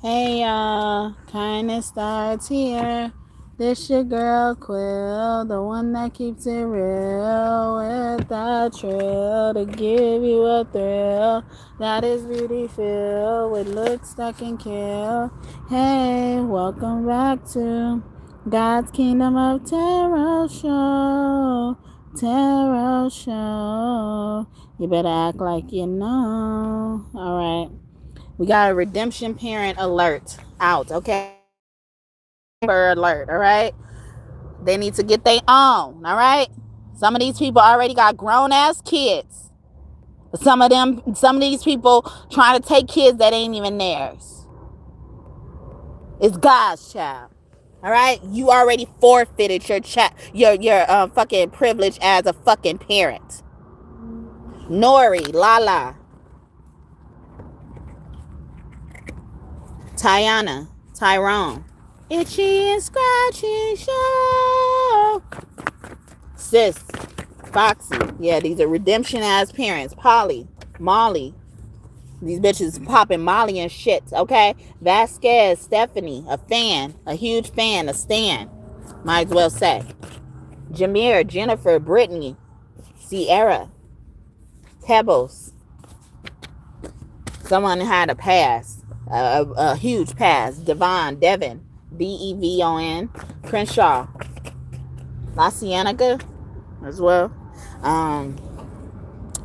Hey y'all, kindness starts here. This your girl Quill, the one that keeps it real with that trill to give you a thrill that is beauty filled with looks that can kill. Hey, welcome back to God's Kingdom of Tarot Show. Tarot Show. You better act like you know. All right. We got a redemption parent alert out, okay? Alert, all right? They need to get their own, all right? Some of these people already got grown ass kids. Some of these people trying to take kids that ain't even theirs. It's God's child. All right? You already forfeited your fucking privilege as a fucking parent. Nori, Lala, Tiana, Tyrone. Itchy and scratchy show. Sis, Foxy. Yeah, these are redemption ass parents. Polly, Molly. These bitches popping Molly and shit, okay? Vasquez, Stephanie, a fan, a huge fan, a stan. Might as well say. Jameer, Jennifer, Brittany, Sierra, Pebbles. Someone had a pass, a huge pass. Devon, Devon, Crenshaw, La Cienega as well.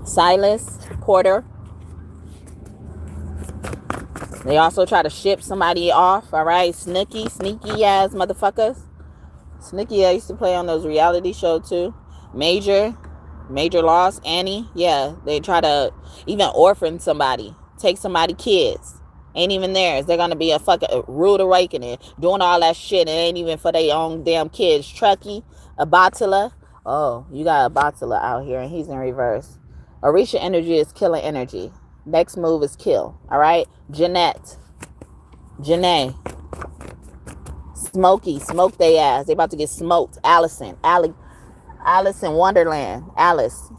Silas, Porter. They also try to ship somebody off, all right? Sneaky ass motherfuckers. Sneaky, I used to play on those reality shows too. Major Loss, Annie. Yeah, they try to even orphan somebody. Take somebody kids. Ain't even theirs. They're gonna be a fucking rude awakening. Doing all that shit. It ain't even for their own damn kids. Truckee, Abatala. Oh, you got Abatala out here and he's in reverse. Orisha energy is killing energy. Next move is kill. Alright? Janae. Smokey. Smoke they ass. They about to get smoked. Alice in Wonderland. Alice.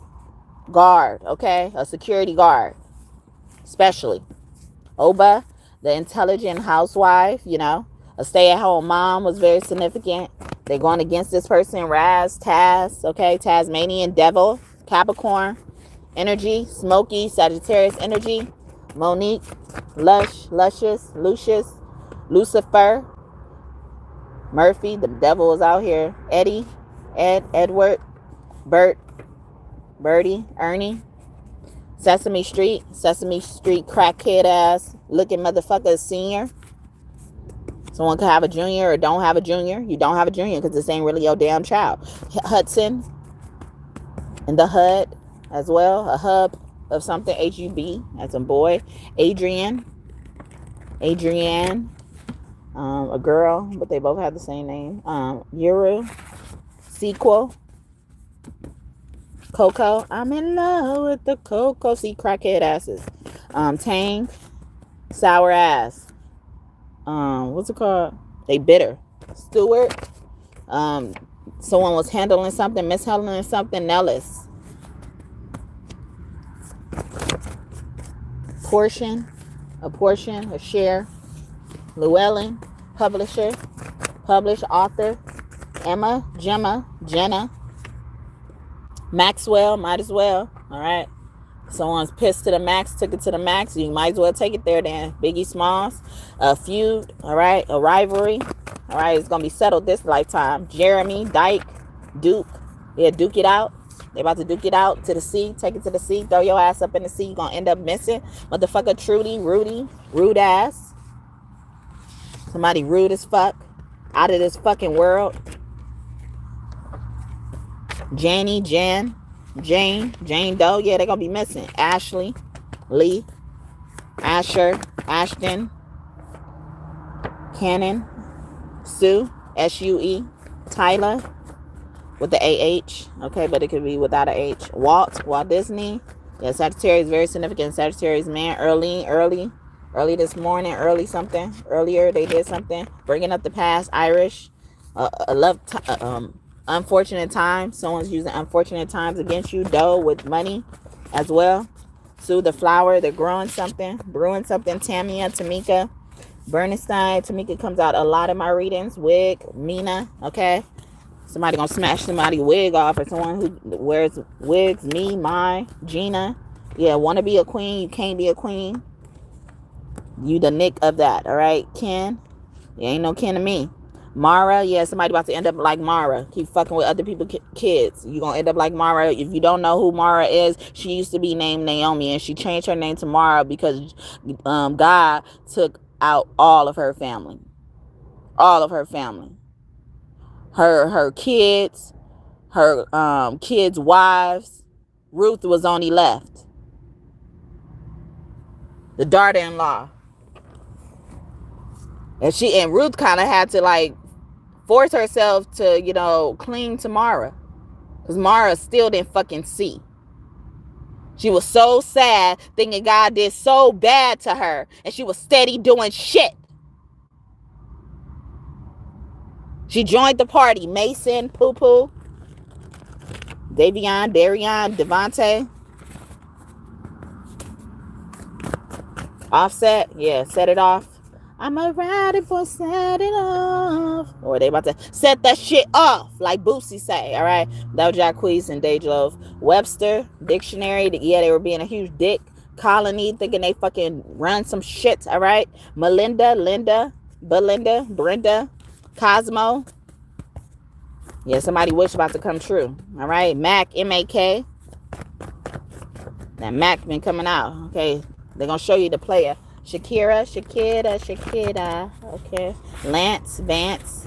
Guard. Okay? A security guard. Especially. Oba, the intelligent housewife, you know, a stay-at-home mom was very significant. They're going against this person. Raz, Taz, okay, Tasmanian Devil, Capricorn energy, Smoky, Sagittarius energy, Monique, Luscious, Lucifer, Murphy, the devil is out here, Eddie, Edward, Bert, Birdie, Ernie, Sesame Street crackhead ass looking motherfucker senior. Someone could have a junior or don't have a junior. You don't have a junior because this ain't really your damn child. Hudson in the HUD as well. A hub of something. HUB as a boy. Adrienne. A girl, but they both have the same name. Yuru. Sequel. Coco, I'm in love with the Coco. See, crackhead asses. Tang, sour ass. What's it called? They bitter. Stewart. Someone was mishandling something. Nellis. A share. Llewellyn, published author. Emma, Jenna. Maxwell, might as well. All right. Someone's pissed to the max, took it to the max. You might as well take it there then. Biggie Smalls, a feud. All right. A rivalry. All right. It's going to be settled this lifetime. Jeremy, Dyke, Duke. Yeah, duke it out. They about to duke it out to the sea. Take it to the sea. Throw your ass up in the sea. You're going to end up missing. Motherfucker Rudy. Rude ass. Somebody rude as fuck. Out of this fucking world. Jane Doe, yeah, they're gonna be missing. Ashley, Lee, Asher, Ashton, Cannon, Sue, SUE, Tyler, with the AH, okay, but it could be without a H. Walt Disney, yeah, Sagittarius, very significant. Sagittarius man, early this morning, earlier they did something, bringing up the past. Irish, unfortunate times. Someone's using unfortunate times against you. Doe with money as well. Sue the flower. They're brewing something. Tamia, Tamika. Bernstein, Tamika comes out a lot in my readings. Wig, Mina, okay? Somebody gonna smash somebody's wig off, or someone who wears wigs. Me, mine, Gina. Yeah, want to be a queen, you can't be a queen. You the nick of that, all right? Ken, you ain't no kin to me. Mara, yeah, somebody about to end up like Mara. Keep fucking with other people's kids. You gonna end up like Mara. If you don't know who Mara is, she used to be named Naomi, and she changed her name to Mara because God took out all of her family. All of her family. Her kids, her kids' wives. Ruth was only left. The daughter-in-law. And Ruth kind of had to like force herself to, cling to Mara. Because Mara still didn't fucking see. She was so sad, thinking God did so bad to her. And she was steady doing shit. She joined the party. Mason, Poo Poo, Davion, Darion, Devontae. Offset, yeah, set it off. I'm a rider for set it off. Or they about to set that shit off, like Boosie say, all right? That was Jacquees and Dejlove. Webster, dictionary, yeah, they were being a huge dick. Colony, thinking they fucking run some shit, all right? Melinda, Linda, Belinda, Brenda, Cosmo. Yeah, somebody wish about to come true, all right? Mac, M-A-K. That Mac been coming out, okay? They're going to show you the player. Shakira. Okay. Lance, Vance.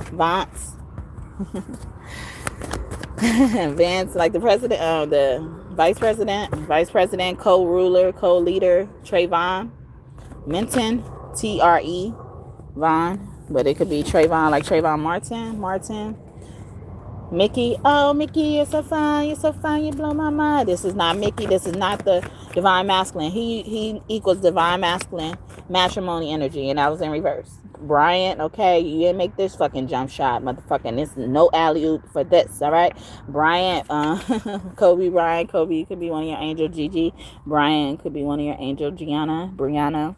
Vance, like the president, the vice president, co-ruler, co-leader, Trayvon. Minton, T-R-E, Von. But it could be Trayvon, like Trayvon Martin. Mickey, oh Mickey, you're so fine, you blow my mind. This is not Mickey, this is not the divine masculine. He equals divine masculine matrimony energy, and that was in reverse. Bryant, okay, you didn't make this fucking jump shot, motherfucking. This is no alley-oop for this, all right? Bryant, Kobe Bryant, Kobe could be one of your angel. Gigi Bryant could be one of your angel. Gianna, Brianna,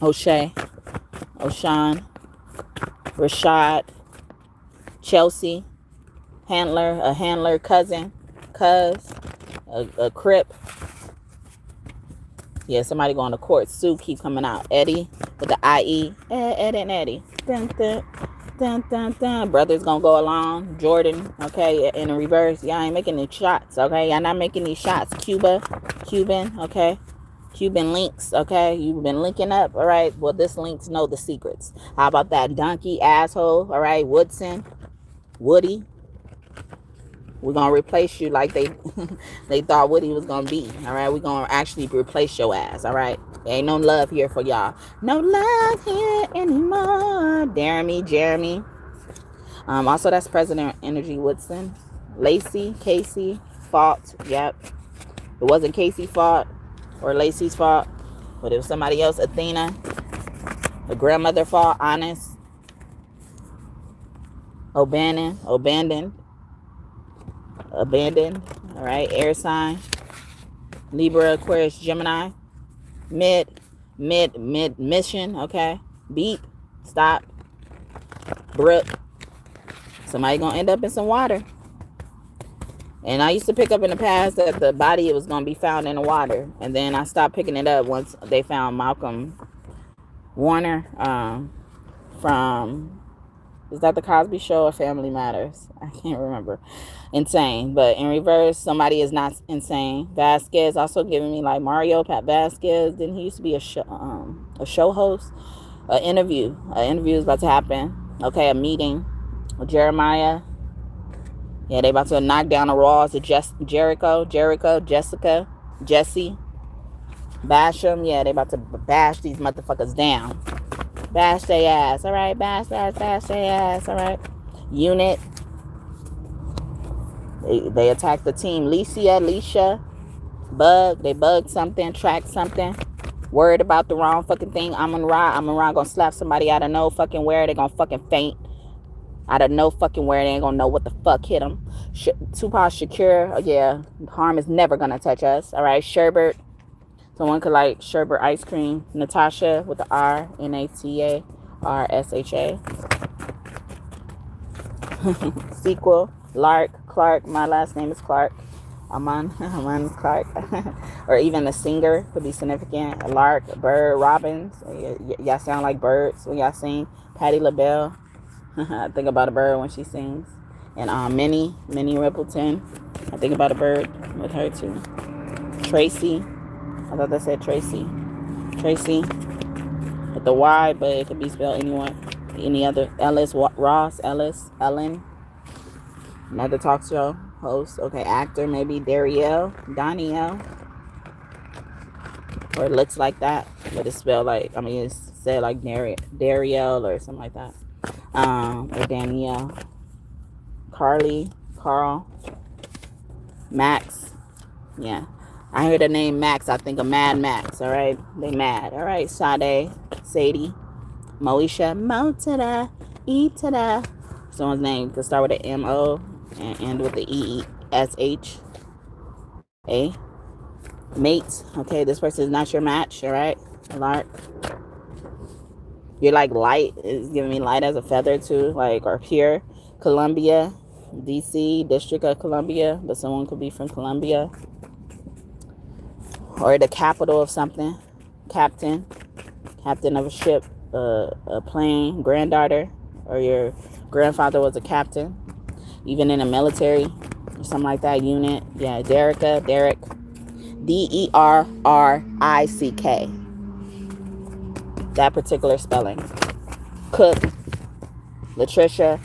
O'Shea, O'Shawn, Rashad, Chelsea, handler, cousin, a crip. Yeah, somebody going to court. Sue keep coming out. Eddie with the IE. Ed and Eddie. Dun, dun, dun, dun, dun. Brother's gonna go along. Jordan, okay, in the reverse. Y'all ain't making any shots, okay? Y'all not making these shots. Cuban, okay? Cuban links, okay? You've been linking up, all right? Well, this links know the secrets. How about that donkey asshole, all right? Woodson, Woody. We're going to replace you like they thought Woody was going to be. All right. We're going to actually replace your ass. All right. There ain't no love here for y'all. No love here anymore. Jeremy. Also, that's President Energy Woodson. Lacey, Casey, fault. Yep. It wasn't Casey's fault or Lacey's fault, but it was somebody else. Athena. The grandmother fault. Honest. Abandoned. All right. Air sign. Libra, Aquarius, Gemini. Mid mission. Okay. Beep. Stop. Brook. Somebody gonna end up in some water. And I used to pick up in the past that the body was gonna be found in the water, and then I stopped picking it up once they found Malcolm Warner from, is that the Cosby Show or Family Matters? I can't remember. Insane. But in reverse, somebody is not insane. Vasquez also giving me like Mario Pat Vasquez. Didn't he used to be a show host? An interview is about to happen. Okay, a meeting with Jeremiah. Yeah, they about to knock down the walls of Jericho, Jessica, Jesse, bash them. Yeah, they about to bash these motherfuckers down. Bash their ass, all right? Bash their ass, all right? Unit. They attacked the team. Leisha, Bug. They bugged something, tracked something. Worried about the wrong fucking thing. Amon-Ra gonna slap somebody out of no fucking where. They gonna fucking faint. Out of no fucking where. They ain't gonna know what the fuck hit them. Tupac Shakur. Yeah, harm is never gonna touch us. All right, Sherbert. Someone could like sherbet ice cream. Natasha with the R, Natasha. Sequel, Lark, Clark. My last name is Clark. Aman Clark. Or even a singer could be significant. A lark, a bird, robins. Y'all sound like birds when y'all sing. Patti LaBelle. I think about a bird when she sings. And Minnie Rippleton. I think about a bird with her too. Tracy. I thought that said Tracy. Tracy with the Y, but it could be spelled any other. Ellis, Ross, Ellis, Ellen. Another talk show host. Okay, actor maybe Danielle. Or it looks like that, but it's spelled like, it's said like Darielle or something like that. Or Danielle. Carly, Carl, Max. Yeah. I hear the name Max, I think of Mad Max, all right? They mad, all right? Sade, Sadie, Moesha, Mo-tada, E-tada. Someone's name could start with an M-O and end with the E-S-H-A. Mate, okay, this person is not your match, all right? Lark. You're like light, it's giving me light as a feather too, like, or pure. Columbia, D.C., District of Columbia, but someone could be from Columbia. Or the capital of something. Captain of a ship, a plane, granddaughter, or your grandfather was a captain, even in the military or something like that. Unit. Yeah, Derek, D-E-R-R-I-C-K. That particular spelling. Cook, Latricia,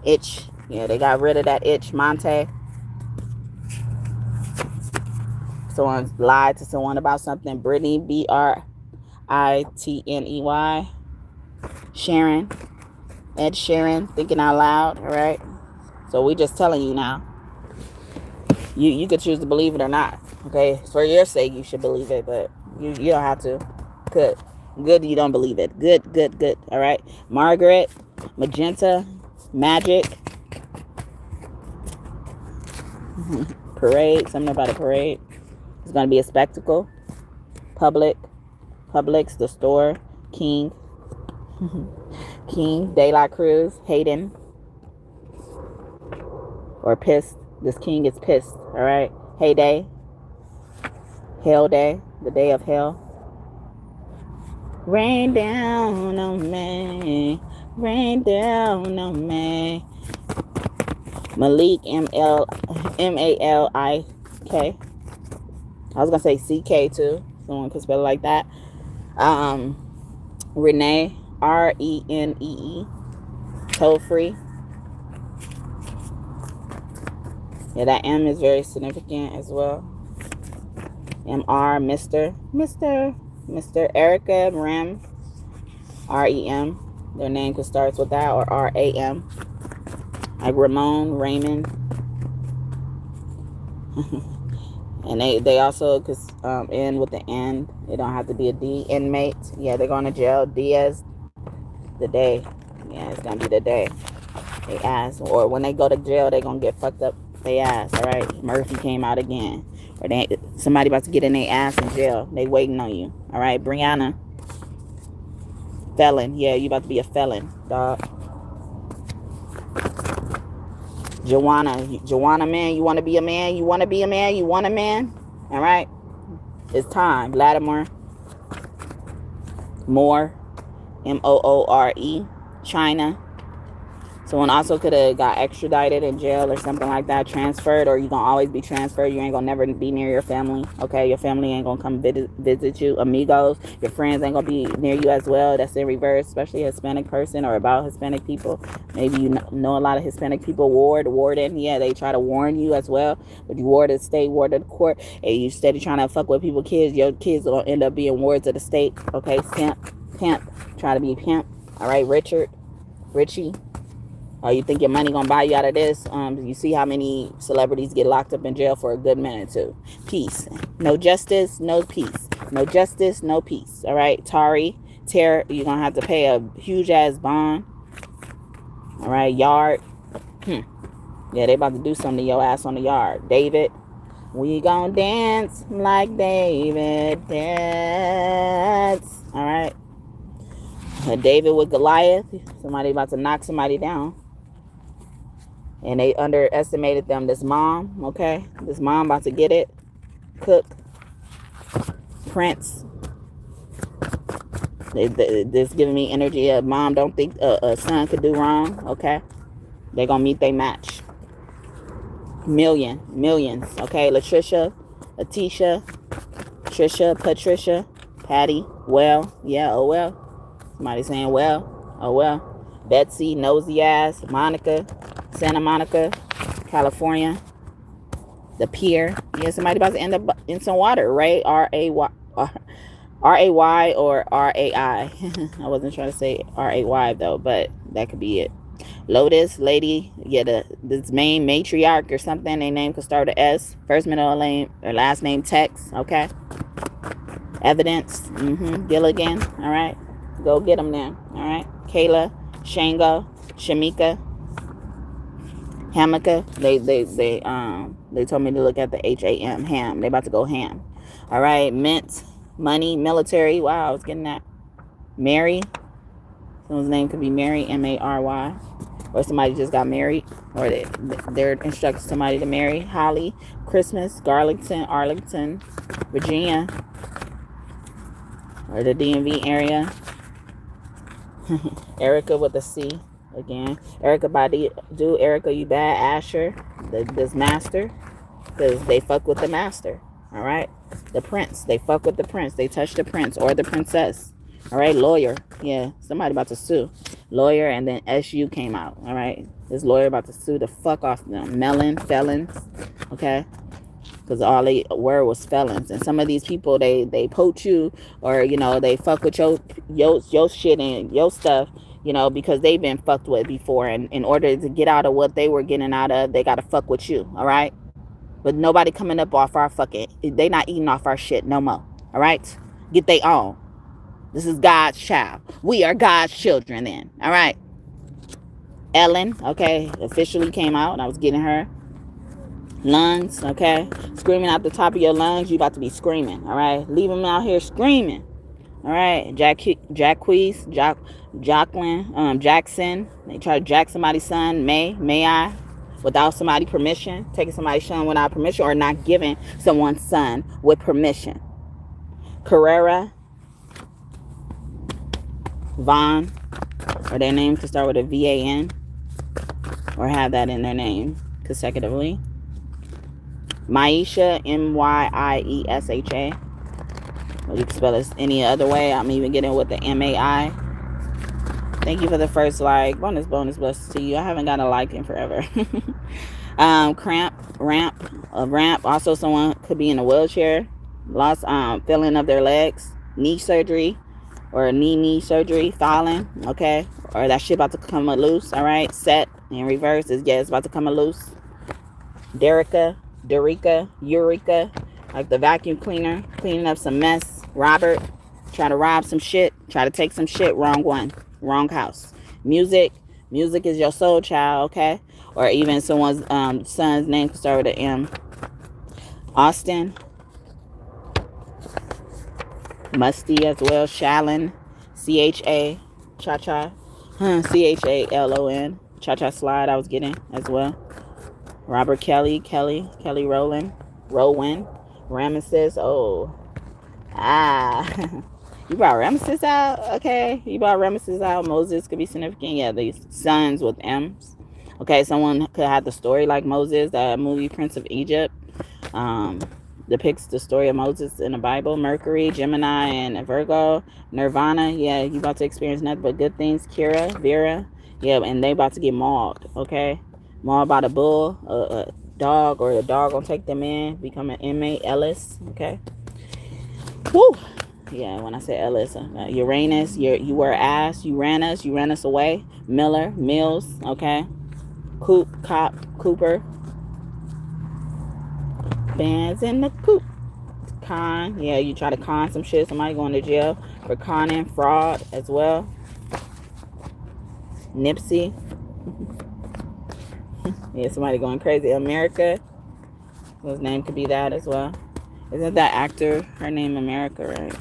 Itch. Yeah, they got rid of that itch. Monte. Someone lied to someone about something. Brittany, B-R-I-T-N-E-Y. Sharon, Ed Sheeran, thinking out loud. All right. So we just telling you now. You could choose to believe it or not. Okay. For your sake, you should believe it, but you don't have to. Good. You don't believe it. Good. All right. Margaret, Magenta, Magic. Parade. Something about a parade. It's going to be a spectacle. Publix, the store. King, De La Cruz, Hayden. Or pissed. This king is pissed. All right. Heyday. Hell Day. The day of hell. Rain down on me. Rain down on me. Malik, M-A-L-I-K. I was going to say C-K too. Someone could spell it like that. Renee, R-E-N-E-E. Toll free. Yeah, that M is very significant as well. M-R, Mr. Erica, Rem, R-E-M. Their name could start with that, or R-A-M. Like Ramon, Raymond. And they also could end with the N. It don't have to be a D. Inmate. Yeah, they're going to jail. Diaz. The day. Yeah, it's going to be the day. They ass. Or when they go to jail, they're going to get fucked up they ass. All right. Murphy came out again. Or somebody about to get in their ass in jail. They waiting on you. All right. Brianna. Felon. Yeah, you about to be a felon, dog. Joanna, man, you want to be a man? You want to be a man? You want a man? All right. It's time. Latimer. Moore. M-O-O-R-E. China. Someone also could have got extradited in jail or something like that. Transferred, or you're going to always be transferred. You ain't going to never be near your family. Okay? Your family ain't going to come visit you. Amigos. Your friends ain't going to be near you as well. That's in reverse, especially a Hispanic person or about Hispanic people. Maybe you know a lot of Hispanic people. Warden. Yeah, they try to warn you as well. But you ward of the state, ward of the court. And you steady trying to fuck with people's kids. Your kids will end up being wards of the state. Okay? Pimp. Try to be pimp. All right? Richie. Oh, you think your money gonna buy you out of this? You see how many celebrities get locked up in jail for a good minute too. Peace. No justice, no peace. No justice, no peace. All right, Tari, you're gonna have to pay a huge ass bond. All right, Yard. Yeah, they about to do something to your ass on the yard. David, We gon' dance like David dance. All right. David with Goliath. Somebody about to knock somebody down. And they underestimated them. This mom, okay? This mom about to get it. Cook. Prince. This giving me energy of mom don't think a son could do wrong, okay? They gonna meet they match. Millions, okay? Latricia, Letitia, Trisha, Patricia, Patty, well, yeah, oh well. Somebody saying well, oh well. Betsy, nosy ass, Monica, Santa Monica, California, the pier. Yeah, somebody about to end up in some water, right? R-A-Y or R-A-I. I wasn't trying to say R-A-Y though, but that could be it. Lotus, lady, yeah, this main matriarch or something. Their name could start with S. First, middle name, or last name Tex, okay? Evidence, Gilligan, all right? Go get them now, all right? Kayla, Shango, Shamika, Hamika. They told me to look at the H-A-M, ham. They about to go ham. All right, mint, money, military. Wow, I was getting that. Mary. Someone's name could be Mary, M-A-R-Y. Or somebody just got married. Or they're instructing somebody to marry. Holly, Christmas, Garlington, Arlington, Virginia. Or the DMV area. Erica with a C. Again. Erica Badu. Erica, you bad. Asher. This master. Because they fuck with the master. Alright? The prince. They fuck with the prince. They touch the prince or the princess. Alright? Lawyer. Yeah. Somebody about to sue. Lawyer, and then SU came out. Alright? This lawyer about to sue the fuck off them. Melon. Felons. Okay? Because all they were was felons. And some of these people, they poach you, or, you know, they fuck with your shit and your stuff, you know, because they've been fucked with before. And in order to get out of what they were getting out of, they got to fuck with you. All right? But nobody coming up off our fucking, they not eating off our shit no more. All right? Get they own. This is God's child. We are God's children then. All right? Ellen, okay, officially came out. I was getting her. Lungs, okay? Screaming out the top of your lungs. You about to be screaming, all right? Leave them out here screaming, all right? Jacqueline, Jackson. They try to jack somebody's son. May I? Without somebody's permission. Taking somebody's son without permission, or not giving someone's son with permission. Carrera. Vaughn. Or their name could start with a V-A-N. Or have that in their name consecutively. Maisha, M-Y-I-E-S-H-A. Or you can spell this any other way. I'm even getting with the M-A-I. Thank you for the first like. Bonus blessings to you. I haven't got a like in forever. Ramp. Also, someone could be in a wheelchair. Lost feeling of their legs. Knee surgery. Or knee surgery. Falling. Okay. Or that shit about to come loose. All right. Set in reverse is, yeah, it's about to come loose. Eureka, like the vacuum cleaner, cleaning up some mess. Robert, try to rob some shit, try to take some shit. Wrong one, wrong house. Music is your soul child, okay? Or even someone's son's name can start with an M. Austin, Musty as well. Shallon, C-H-A, Cha-Cha, C-H-A-L-O-N, Cha-Cha Slide I was getting as well. Robert Kelly Rowan, Ramesses. Oh, you brought Ramesses out. Okay, you brought Ramesses out. Moses could be significant. Yeah, these sons with M's. Okay, someone could have the story like Moses. That movie Prince of Egypt depicts the story of Moses in the Bible. Mercury, Gemini, and Virgo. Nirvana. Yeah, you about to experience nothing but good things. Kira, Vera. Yeah, and they about to get mauled. Okay. More about a bull, a dog, or the dog gonna take them in, become an inmate. Ellis, okay. Woo. Yeah, when I say Ellis, Uranus, you were ass, you ran us away. Miller, Mills, okay. Cooper. Bands in the coop. Con, yeah, you try to con some shit. Somebody going to jail for conning, fraud as well. Nipsey. Yeah, somebody going crazy. America. His name could be that as well. Isn't that actor, her name America, right?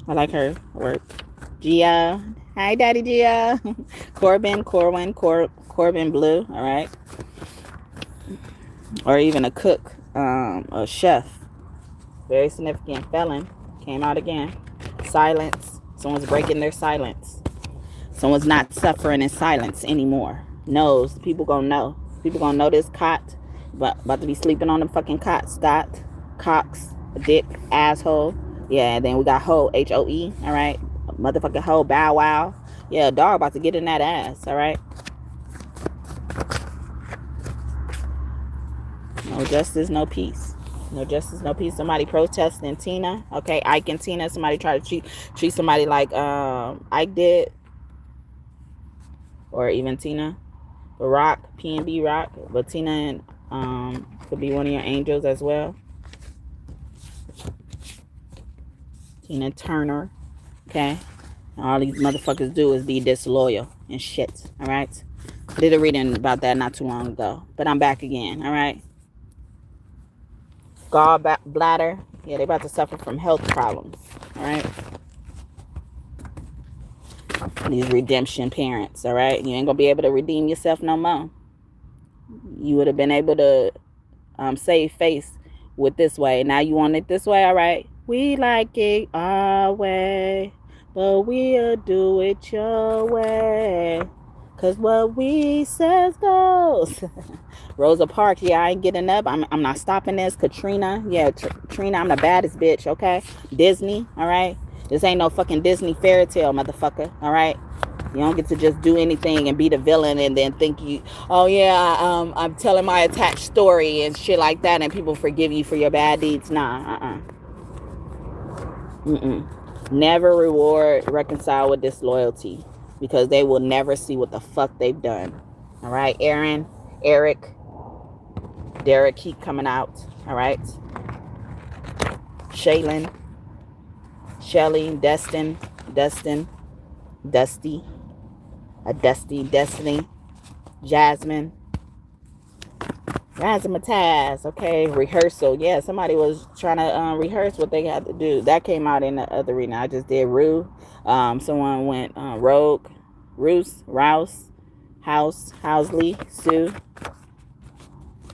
I like her work. Gia. Hi, Daddy Gia. Corbin Blue, all right? Or even a cook, a chef. Very significant felon. Came out again. Silence. Someone's breaking their silence. Someone's not suffering in silence anymore. Knows. People gonna know. People gonna know this cot. But about to be sleeping on the fucking cot. Scott. Cox. Dick. Asshole. Yeah, and then we got hoe. Hoe. All right. Motherfucking hoe. Bow wow. Yeah, dog about to get in that ass. All right. No justice, no peace. No justice, no peace. Somebody protesting Tina. Okay, Ike and Tina. Somebody try to treat somebody like Ike did. Or even Tina. Rock, PNB Rock. But Tina and could be one of your angels as well. Tina Turner. Okay. And all these motherfuckers do is be disloyal and shit. Alright. I did a reading about that not too long ago. But I'm back again. Alright. Gallbladder. Yeah, they about to suffer from health problems. Alright. These redemption parents. Alright. You ain't gonna be able to redeem yourself no more. You would have been able to save face with this way. Now you want it this way. Alright. We like it our way, but we'll do it your way. Cause what we says goes. Rosa Parks, yeah, I ain't getting up. I'm not stopping this. Katrina, yeah, Trina, I'm the baddest bitch, okay? Disney, all right? This ain't no fucking Disney fairy tale, motherfucker, all right? You don't get to just do anything and be the villain and then think you, oh yeah, I'm telling my attached story and shit like that and people forgive you for your bad deeds. Nah, Never reconcile with disloyalty because they will never see what the fuck they've done. All right, Aaron, Eric, Derek keep coming out. All right. Shaylin, Shelly, Dusty, Destiny, Jasmine, Razzmatazz, okay, rehearsal. Yeah, somebody was trying to rehearse what they had to do. That came out in the other reading. I just did Rue. Someone went Rogue, Rouse, Housley, Sue,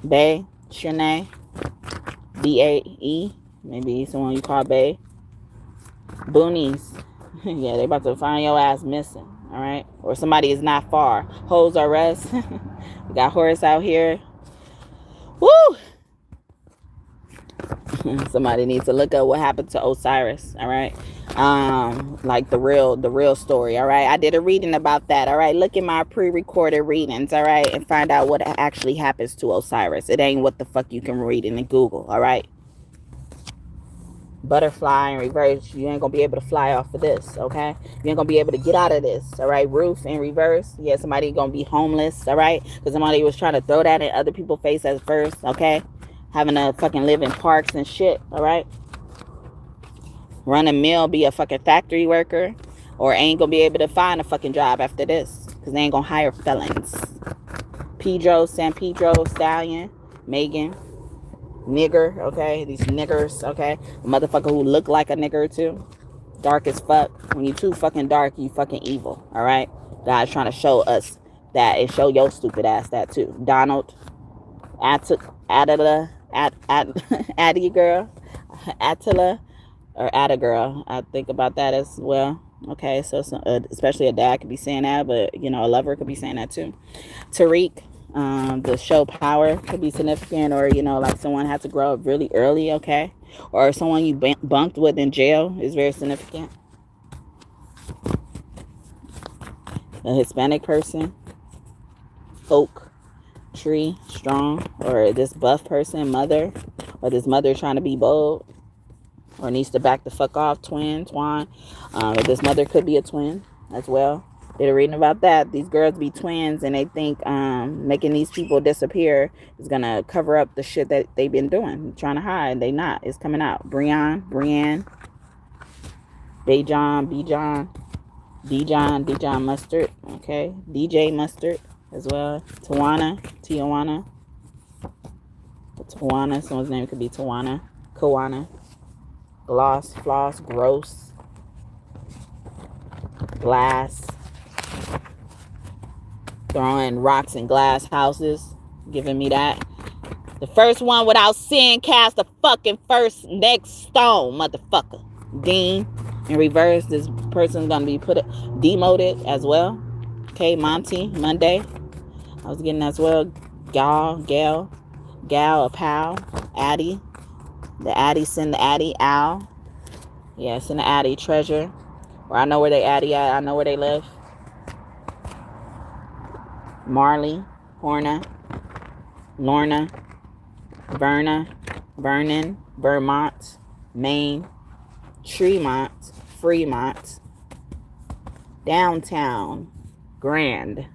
Bay, Shanae, BAE, maybe someone you call Bay. Boonies. Yeah, they about to find your ass missing. All right, or somebody is not far. Hoes are rest. We got Horace out here. Woo! Somebody needs to look up what happened to Osiris. All right, like the real story. All right, I did a reading about that. All right, look at my pre-recorded readings. All right, and find out what actually happens to Osiris. It ain't what the fuck you can read in Google. All right. Butterfly in reverse, you ain't gonna be able to fly off of this, okay? You ain't gonna be able to get out of this, all right? Roof in reverse, yeah, somebody gonna be homeless, all right? Because somebody was trying to throw that in other people's face at first, okay? Having to fucking live in parks and shit, all right? Run a mill, be a fucking factory worker, or ain't gonna be able to find a fucking job after this, because they ain't gonna hire felons. San Pedro, Stallion, Megan, nigger, okay? These niggers, okay? A motherfucker who look like a nigger too. Dark as fuck. When you too fucking dark, you fucking evil, all right? God's trying to show us that and show your stupid ass that too. Donald, Attila, Addie girl, Attila, or Atta girl. I think about that as well. Okay, so especially a dad could be saying that, but you know, a lover could be saying that too. Tariq. The show power could be significant, or you know, like someone had to grow up really early, okay, or someone you bunked with in jail is very significant. A Hispanic person, oak tree, strong, or this buff person, mother, or this mother trying to be bold, or needs to back the fuck off, twin, Twan. Or this mother could be a twin as well. Did a reading about that. These girls be twins and they think making these people disappear is gonna cover up the shit that they've been doing, trying to hide. They not. It's coming out. Brianne, Bijan, Dijon Mustard, okay. DJ Mustard as well. Tijuana, Tawana. Someone's name could be Tawana. Kawana. Gloss, floss, gross. Glass. Throwing rocks in glass houses. Giving me that. The first one without sin cast the fucking first next stone, motherfucker. Dean. In reverse, this person's gonna be demoted as well. Okay, Monty, Monday. I was getting as well. Gal, a pal, Addie. The Addie, send the Addie, Al. Yeah, send the Addie, Treasure. Or I know where they Addie at. I know where they live. Marley, Horna, Lorna, Verna, Vernon, Vermont, Maine, Tremont, Fremont, Downtown, Grand,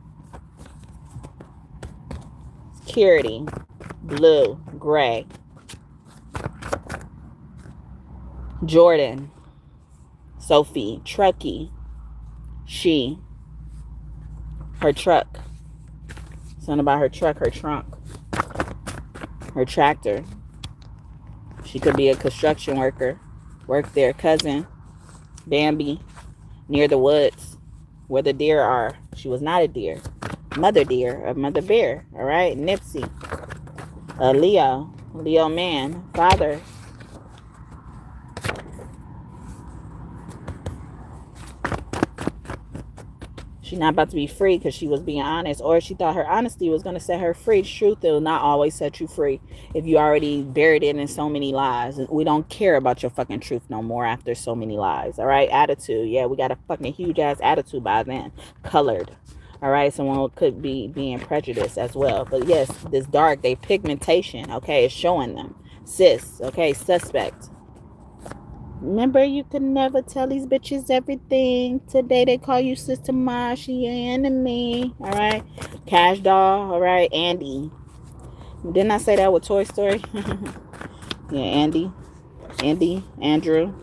Security, Blue, Gray, Jordan, Sophie, Truckee, she, her truck, something about her truck, her trunk, her tractor. She could be a construction worker, work there. Cousin, Bambi, near the woods where the deer are. She was not a deer. Mother deer, a mother bear. All right, Nipsey, Leo man, father. She's not about to be free because she was being honest, or she thought her honesty was going to set her free. Truth will not always set you free if you already buried it in so many lies. We don't care about your fucking truth no more after so many lies. All right, attitude. Yeah, we got a fucking huge ass attitude by then. Colored. All right, someone could be being prejudiced as well. But yes, this dark, they pigmentation, okay, is showing them. Cis, okay, suspect. Remember, you could never tell these bitches everything. Today they call you Sister Ma, she your enemy. All right. Cash Doll. All right. Andy. Didn't I say that with Toy Story? Yeah, Andy. Andrew.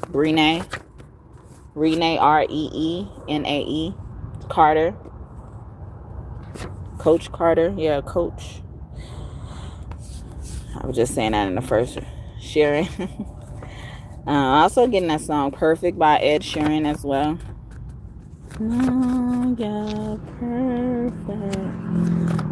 Renee. Reene. Carter. Coach Carter. Yeah, Coach. I was just saying that in the first sharing. Also getting that song Perfect by Ed Sheeran as well. No, you're perfect.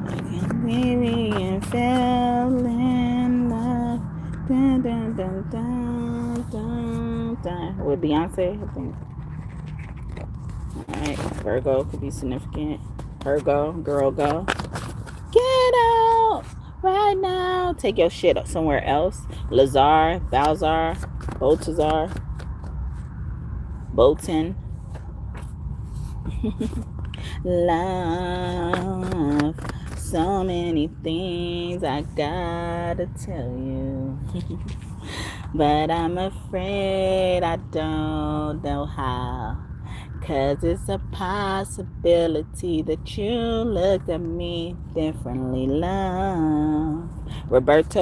I can really and fell in love. Dun, dun, dun, dun, dun, dun. With Beyonce, I think. Alright, Virgo could be significant. Virgo, girl, go. Get out right now. Take your shit somewhere else. Lazar, Balzar, Baltazar, Bolton. Love, so many things I gotta tell you. But I'm afraid I don't know how. 'Cause it's a possibility that you looked at me differently, love. Robert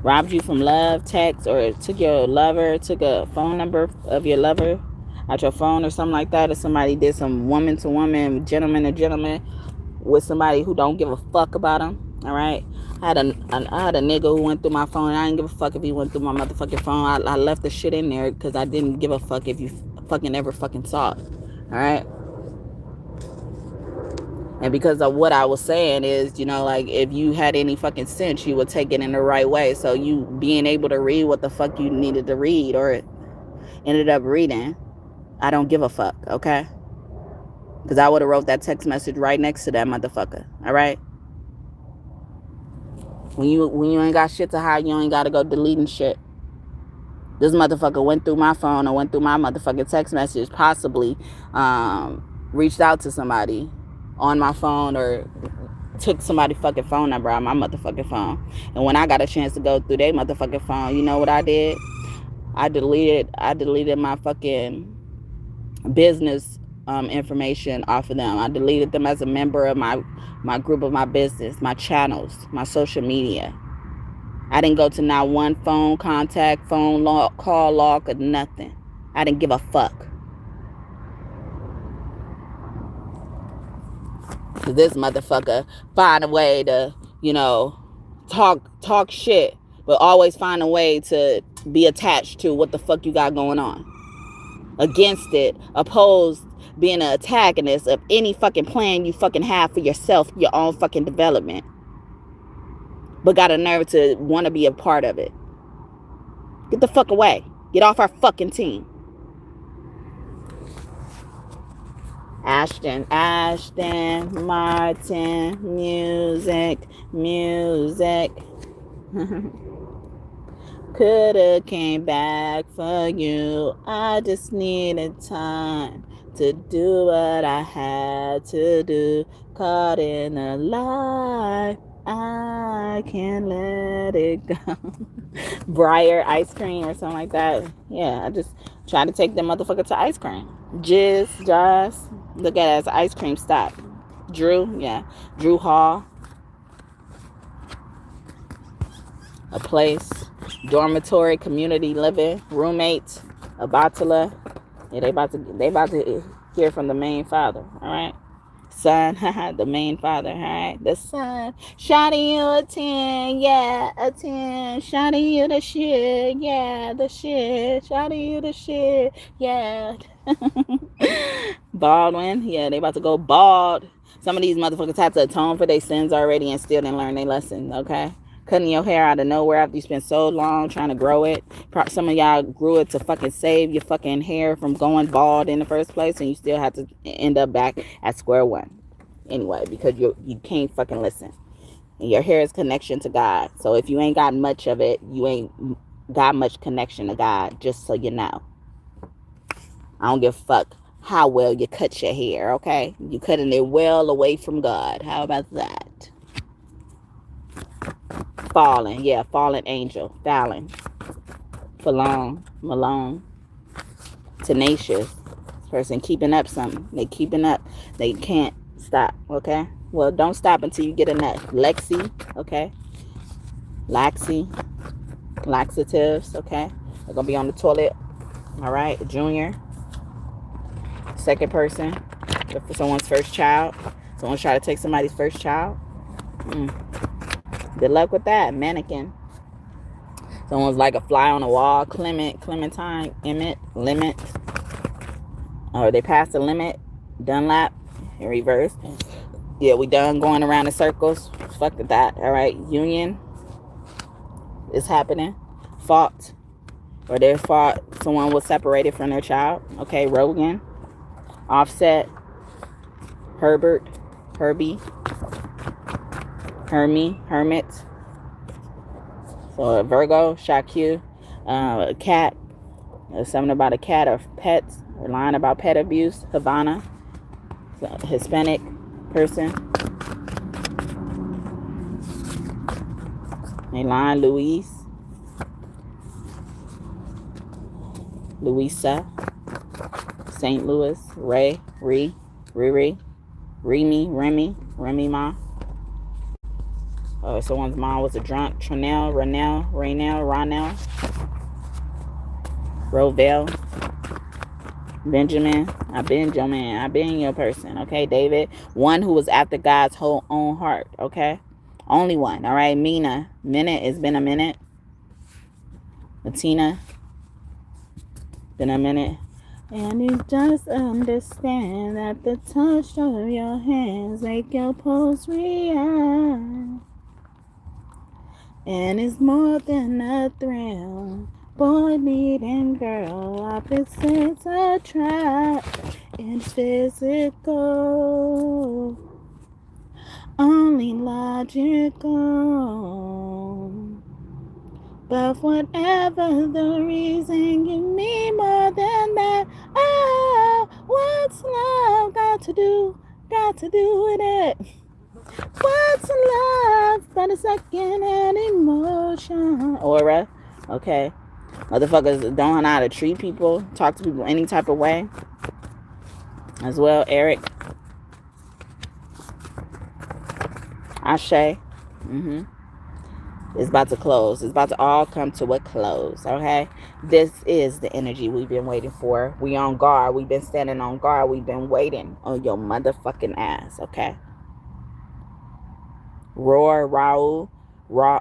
robbed you from love, text, or took your lover, took a phone number of your lover out your phone or something like that. Or somebody did some woman to woman, gentleman to gentleman with somebody who don't give a fuck about them. All right. I had a nigga who went through my phone. I didn't give a fuck if he went through my motherfucking phone. I left the shit in there because I didn't give a fuck if you fucking ever fucking saw it. All right. And because of what I was saying is, you know, like if you had any fucking sense, you would take it in the right way. So you being able to read what the fuck you needed to read or ended up reading, I don't give a fuck. Okay. Because I would have wrote that text message right next to that motherfucker. All right. When you ain't got shit to hide, you ain't got to go deleting shit. This motherfucker went through my phone or went through my motherfucking text message, possibly reached out to somebody on my phone or took somebody's fucking phone number out of my motherfucking phone. And when I got a chance to go through their motherfucking phone, you know what I did? I deleted my fucking business information off of them. I deleted them as a member of my group of my business, my channels, my social media. I didn't go to not one phone contact, phone log, call log, or nothing. I didn't give a fuck. Cause this motherfucker find a way to, you know, talk shit, but always find a way to be attached to what the fuck you got going on. Against it, opposed being an antagonist of any fucking plan you fucking have for yourself, your own fucking development. But got a nerve to want to be a part of it. Get the fuck away. Get off our fucking team. Ashton Martin, music. Coulda came back for you. I just needed time to do what I had to do. Caught in a lie, I can't let it go. Briar ice cream or something like that. Yeah, I just try to take them motherfucker to ice cream. Joss, look at it as an ice cream stop. Drew Hall. A place, dormitory, community living, roommates, a bachelor. Yeah, they about to hear from the main father. All right, son, the main father. All right, the son. Shawty you a 10, yeah, a 10. Shawty you the shit, yeah, the shit. Shawty you the shit, yeah. Baldwin, yeah, they about to go bald. Some of these motherfuckers have to atone for their sins already and still didn't learn their lesson. Okay. Cutting your hair out of nowhere after you spend so long trying to grow it. Some of y'all grew it to fucking save your fucking hair from going bald in the first place, and you still have to end up back at square one. Anyway, because you can't fucking listen. And your hair is connection to God. So if you ain't got much of it, you ain't got much connection to God, just so you know. I don't give a fuck how well you cut your hair, okay? You cutting it well away from God. How about that? Fallen angel. Fallon. Malone. Tenacious. This person keeping up something. They keeping up. They can't stop, okay? Well, don't stop until you get enough. Lexi, okay? Laxatives, okay? They're going to be on the toilet, all right? Junior. Second person. For someone's first child. Someone's trying to take somebody's first child. Good luck with that. Mannequin. Someone's like a fly on the wall. Clementine, Emmett, limit. Or they passed the limit. Dunlap in reverse. Yeah, we done going around in circles. Fuck with that. All right. Union is happening. Fault. Or their fault. Someone was separated from their child. Okay. Rogan. Offset. Herbert. Herbie. Hermit. So Virgo, Shaku, a cat, something about a cat or pets, or lying about pet abuse. Havana, so Hispanic person. They lying. Louisa, St. Louis, Remy Ma. Someone's mom was a drunk. Ronell, Rovell, Benjamin. I've been your person. Okay, David. One who was after God's whole own heart. Okay, only one. All right, Mina. Minute. It's been a minute. Latina. Been a minute. And you just understand that the touch of your hands make your pulse react. And it's more than a thrill. Boy meeting girl, opposites attract. It's physical, only logical. But whatever the reason, you need more than that. Oh, what's love got to do with it? What's love but a second-hand emotion? Aura, okay. Motherfuckers don't know how to treat people, talk to people any type of way. As well, Eric. Ashe. It's about to close. It's about to all come to a close, okay? This is the energy we've been waiting for. We on guard. We've been standing on guard. We've been waiting on your motherfucking ass, okay? Roar, Raul, Raw,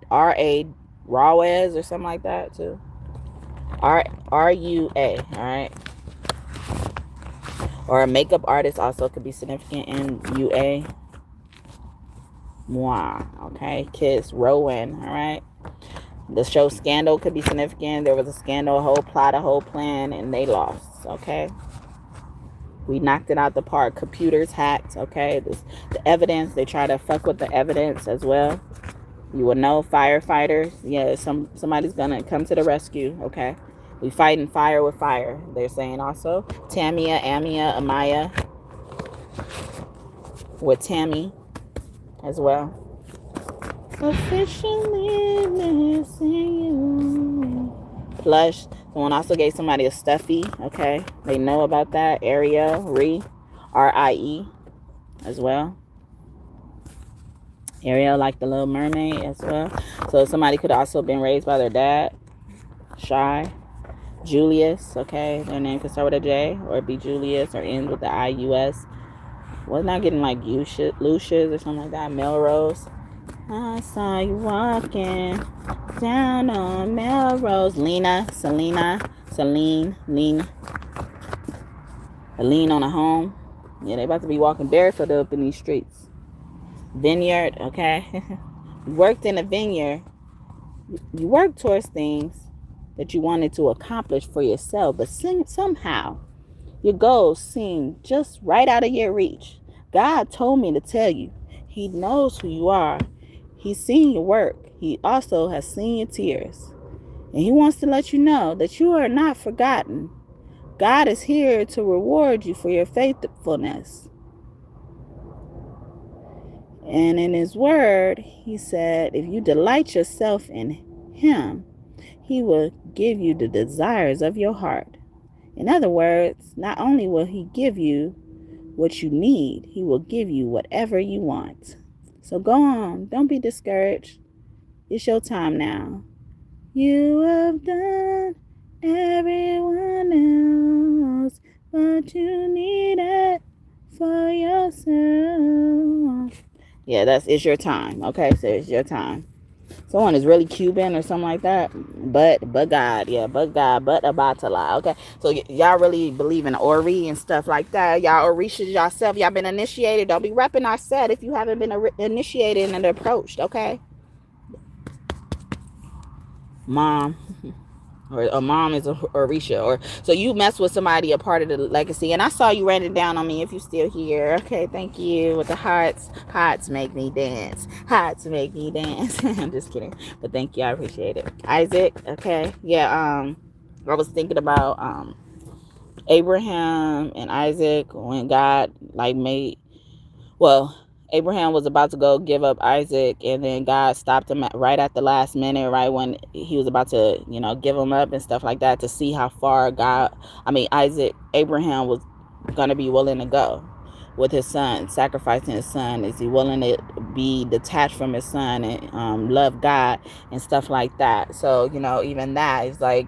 R-A, Rawez or something like that too. R-U-A, all right? Or a makeup artist also could be significant in UA. Moi, okay? Kiss, Rowan, all right? The show Scandal could be significant. There was a scandal, a whole plot, a whole plan, and they lost, okay? We knocked it out the park. Computers hacked, okay? The evidence, they try to fuck with the evidence as well. You will know, firefighters, yeah, somebody's gonna come to the rescue, okay? We fighting fire with fire, they're saying also. Tamia, Amia, Amaya, with Tammy as well. Officially missing you. Plush. Someone also gave somebody a stuffy, okay? They know about that. Ariel, R-I-E as well. Ariel, like the Little Mermaid as well. So somebody could also have been raised by their dad. Shy. Julius, okay? Their name could start with a J or be Julius or end with the I-U-S. Was not getting like Lucius or something like that. Melrose. I saw you walking down on Melrose. Lena, Selena, Celine, Lena. A lean on a home. Yeah, they about to be walking barefoot up in these streets. Vineyard, okay? You worked in a vineyard. You worked towards things that you wanted to accomplish for yourself, but somehow your goals seem just right out of your reach. God told me to tell you, He knows who you are. He's seen your work. He also has seen your tears. And He wants to let you know that you are not forgotten. God is here to reward you for your faithfulness. And in His word, He said, if you delight yourself in Him, He will give you the desires of your heart. In other words, not only will He give you what you need, He will give you whatever you want. So go on. Don't be discouraged. It's your time now. You have done everyone else what you needed for yourself. Yeah, it's your time. Okay, so it's your time. Someone is really Cuban or something like that. But God, yeah, but God, but Abatala. Okay, so y'all really believe in Ori and stuff like that. Y'all Orishas yourself. Y'all been initiated. Don't be repping our set if you haven't been initiated and approached. Okay, mom. Or a mom is a Orisha, or so you mess with somebody a part of the legacy. And I saw you writing it down on me. If you still here, okay, thank you. With the hearts make me dance. Hearts make me dance. I'm just kidding, but thank you. I appreciate it. Isaac, okay, yeah. I was thinking about Abraham and Isaac when God Abraham was about to go give up Isaac, and then God stopped him right at the last minute, right when he was about to, give him up and stuff like that, to see how far Abraham was going to be willing to go with his son, sacrificing his son. Is he willing to be detached from his son and love God and stuff like that? So, even that is like,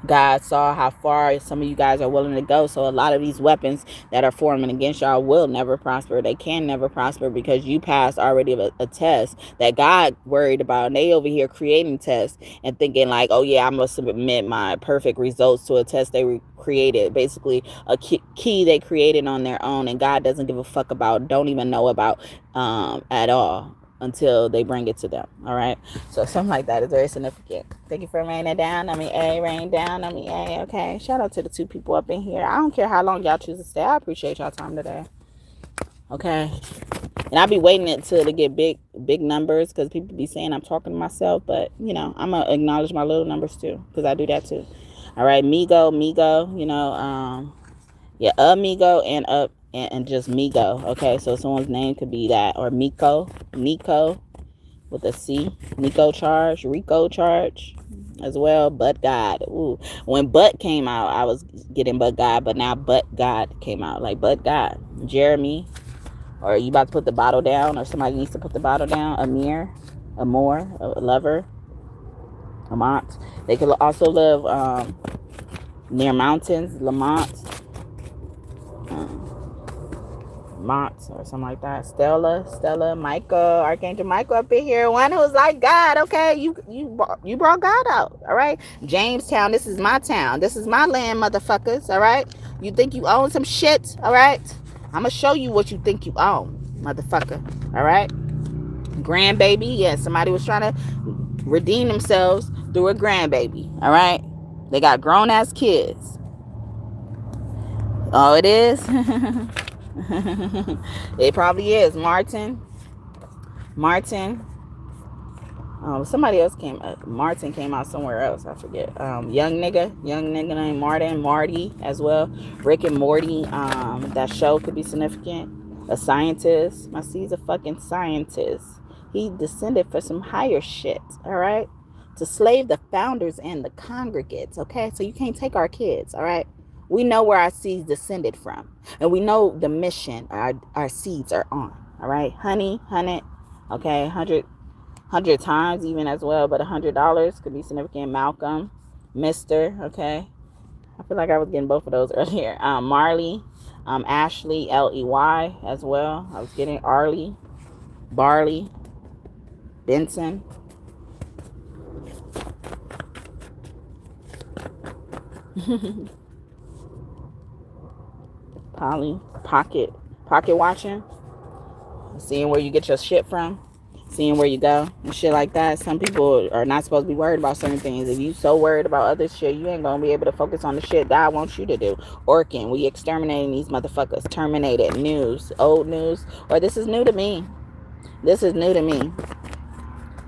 God saw how far some of you guys are willing to go. So a lot of these weapons that are forming against y'all will never prosper. They can never prosper because you passed already a test that God worried about. And they over here creating tests and thinking like, oh yeah, I'm going to submit my perfect results to a test they created. Basically a key they created on their own, and God doesn't give a fuck about, don't even know about at all, until they bring it to them. All right, so something like that is very significant. Thank you for raining down on me, rain down on me, okay. Shout out to the 2 people up in here. I don't care how long y'all choose to stay. I appreciate y'all time today, okay. And I'll be waiting until to get big numbers, because people be saying I'm talking to myself, but I'm gonna acknowledge my little numbers too, because I do that too. All right, Migo, yeah, amigo and up and just Migo. Okay, so someone's name could be that, or Nico with a C. Rico charge as well. But God. Ooh. When but came out, I was getting but God, but now but God came out. Like but God. Jeremy. Or you about to put the bottle down, or somebody needs to put the bottle down. Amir. Amor. A lover. Amont. They could also live near mountains. Lamont. Mont or something like that. Stella, Michael, Archangel Michael up in here. One who's like God. Okay, you brought God out. All right, Jamestown. This is my town. This is my land, motherfuckers. All right. You think you own some shit? All right. I'm gonna show you what you think you own, motherfucker. All right. Grandbaby. Yeah, somebody was trying to redeem themselves through a grandbaby. All right. They got grown ass kids. Oh, it is. It probably is. Martin. Somebody else came. Martin came out somewhere else. I forget. Young nigga named Marty as well. Rick and Morty. That show could be significant. A scientist. My C's a fucking scientist. He descended for some higher shit. All right, to slave the founders and the congregates. Okay, so you can't take our kids. All right. We know where our seeds descended from. And we know the mission our seeds are on. All right. Honey, hunted. Okay. 100 times even as well. But $100 could be significant. Malcolm. Mr. Okay. I feel like I was getting both of those earlier. Marley. Ashley. Ley as well. I was getting Arlie. Barley. Benson. Polly, pocket watching, seeing where you get your shit from, seeing where you go and shit like that. Some people are not supposed to be worried about certain things. If you so worried about other shit, you ain't gonna be able to focus on the shit God wants you to do. Orkin, we exterminating these motherfuckers. Terminated. News, old news, or this is new to me.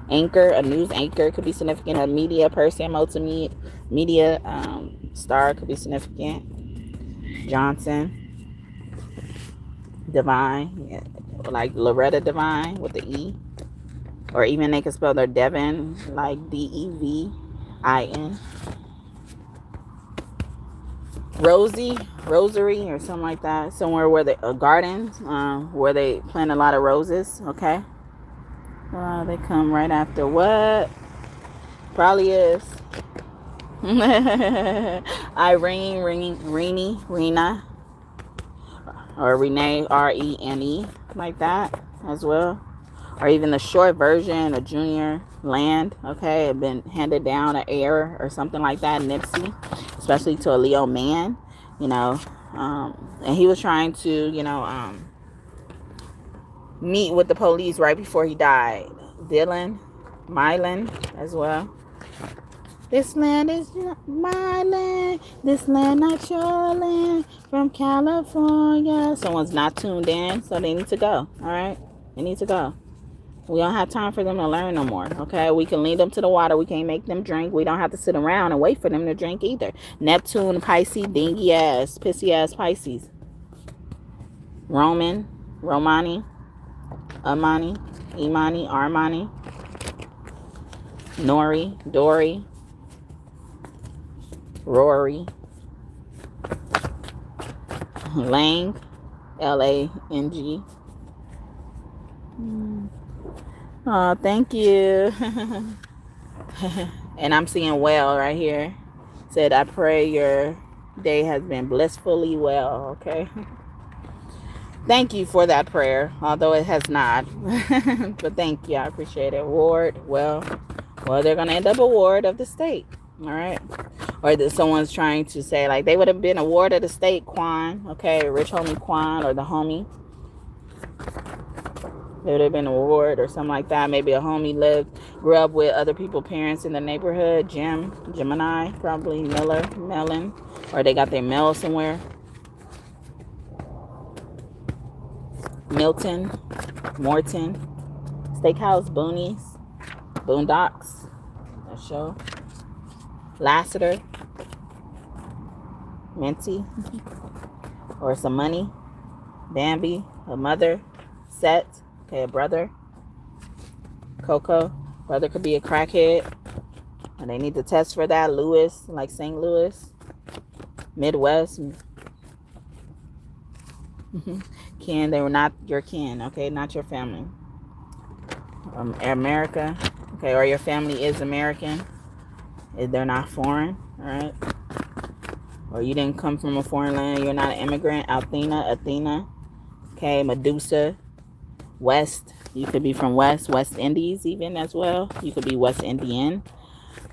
Anchor, a news anchor could be significant. A media person, multimedia star could be significant. Johnson. Divine, yeah, like Loretta Divine with the E, or even they can spell their Devin like Devin. Rosary, or something like that. Somewhere where a garden, where they plant a lot of roses. Okay, they come right after what? Probably is Irene, Rena. Or Renee, Rene, like that as well. Or even the short version, a Junior Land, okay, had been handed down, an heir or something like that. Nipsey, especially to a Leo man, and he was trying to, meet with the police right before he died. Dylan, Mylan as well. This land is my land. This land not your land. From California. Someone's not tuned in, so they need to go. All right? They need to go. We don't have time for them to learn no more. Okay? We can lead them to the water. We can't make them drink. We don't have to sit around and wait for them to drink either. Neptune, Pisces, dingy ass, pissy ass Pisces. Romani, Amani, Imani, Armani. Nori, Dory. Rory, Lang, Lang. Oh, thank you. And I'm seeing well right here. Said, I pray your day has been blissfully well. Okay. Thank you for that prayer, although it has not. But thank you. I appreciate it. Ward, well, they're going to end up a ward of the state. All right. Or that someone's trying to say, like, they would have been a ward of the state, Quan. Okay. Rich homie Quan, or the homie. They would have been a ward or something like that. Maybe a homie grew up with other people's parents in the neighborhood. Gemini, probably Miller, Mellon. Or they got their mail somewhere. Milton, Morton, Steakhouse, Boonies, Boondocks, that show. Lassiter, Minty, or some money. Bambi, a mother. Set, okay, a brother. Coco, brother could be a crackhead, and they need to test for that. Louis, like St. Louis. Midwest. Kin, they were not your kin, okay, not your family. America, okay, or your family is American. They're not foreign, all right? Or you didn't come from a foreign land. You're not an immigrant. Athena, Okay, Medusa, West. You could be from West Indies even as well. You could be West Indian.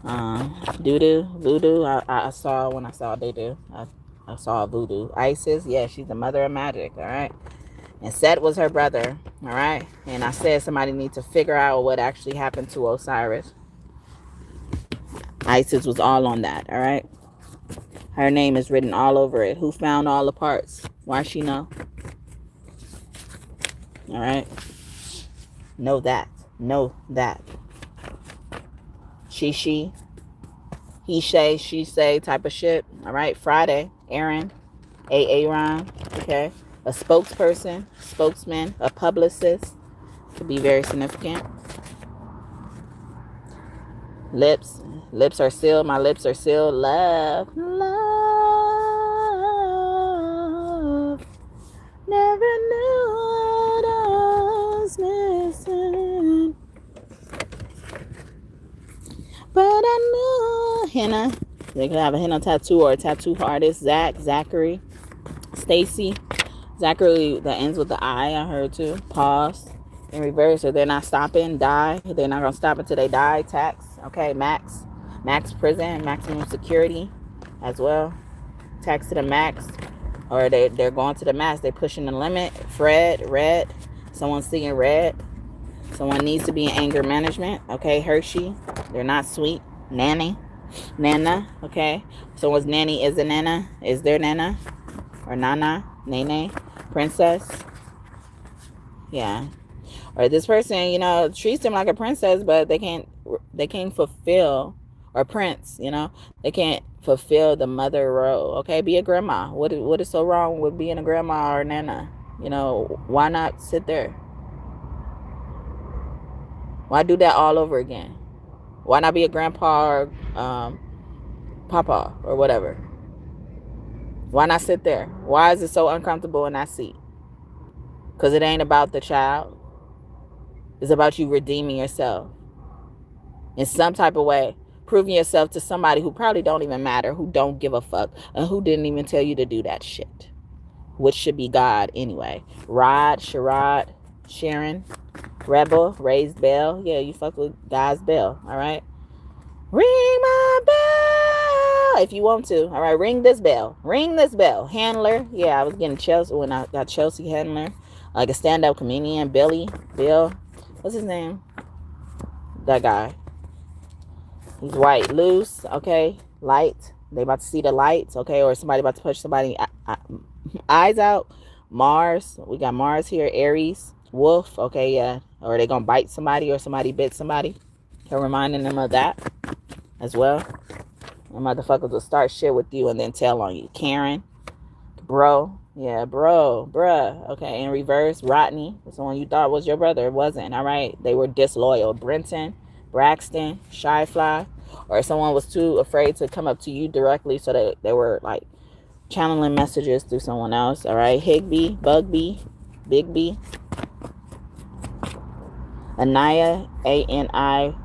Voodoo. I saw when I saw I saw voodoo. Isis, yeah, she's the mother of magic, all right? And Set was her brother, all right? And I said somebody needs to figure out what actually happened to Osiris. Isis was all on that, all right? Her name is written all over it. Who found all the parts? Why she know? All right? Know that. Know that. She, he, she, say type of shit. All right? Friday, Aaron, Aaron, okay? A spokesperson, spokesman, a publicist. Could be very significant. Lips are sealed. My lips are sealed. Love. Never knew what I was missing. But I knew. Henna. They could have a henna tattoo or a tattoo artist. Zachary. Stacy. Zachary, that ends with the I heard too. Pause. In reverse, or they're not stopping. Die. They're not going to stop until they die. Tax. Okay, max prison, maximum security as well. Tax to the max. Or they're going to the max. They're pushing the limit. Fred, red. Someone's seeing red. Someone needs to be in anger management. Okay, Hershey. They're not sweet. Nanny. Nana. Okay. Someone's nanny is a nana. Is their nana? Or nana. Nene. Princess. Yeah. Or this person, you know, treats them like a princess, but they can't fulfill, or prince, you know, they can't fulfill the mother role. Okay, be a grandma. What is so wrong with being a grandma or nana? You know, why not sit there? Why do that all over again? Why not be a grandpa or papa or whatever? Why not sit there? Why is it so uncomfortable in that seat? Because it ain't about the child. It's about you redeeming yourself in some type of way, proving yourself to somebody who probably don't even matter, who don't give a fuck, and who didn't even tell you to do that shit, which should be God anyway. Rod, Sherrod, Sharon, Rebel, raised bell. Yeah, you fuck with God's bell, all right? Ring my bell if you want to, all right? Ring this bell. Ring this bell. Handler. Yeah, I was getting Chelsea when I got Chelsea Handler, like a stand-up comedian. Bill. What's his name? That guy. He's white. Loose. Okay. Light. They about to see the lights. Okay. Or somebody about to push somebody eyes out. Mars. We got Mars here. Aries. Wolf. Okay. Yeah. Or they gonna bite somebody or somebody bit somebody. So reminding them of that as well. The motherfuckers will start shit with you and then tell on you. Karen. Bro. Yeah, bruh. Okay, in reverse, Rodney. Someone you thought was your brother. It wasn't, all right? They were disloyal. Brenton, Braxton, Shyfly. Or someone was too afraid to come up to you directly, so that they were, like, channeling messages through someone else, all right? Higby, Bugby, Big B. Anaya, Aniyaya,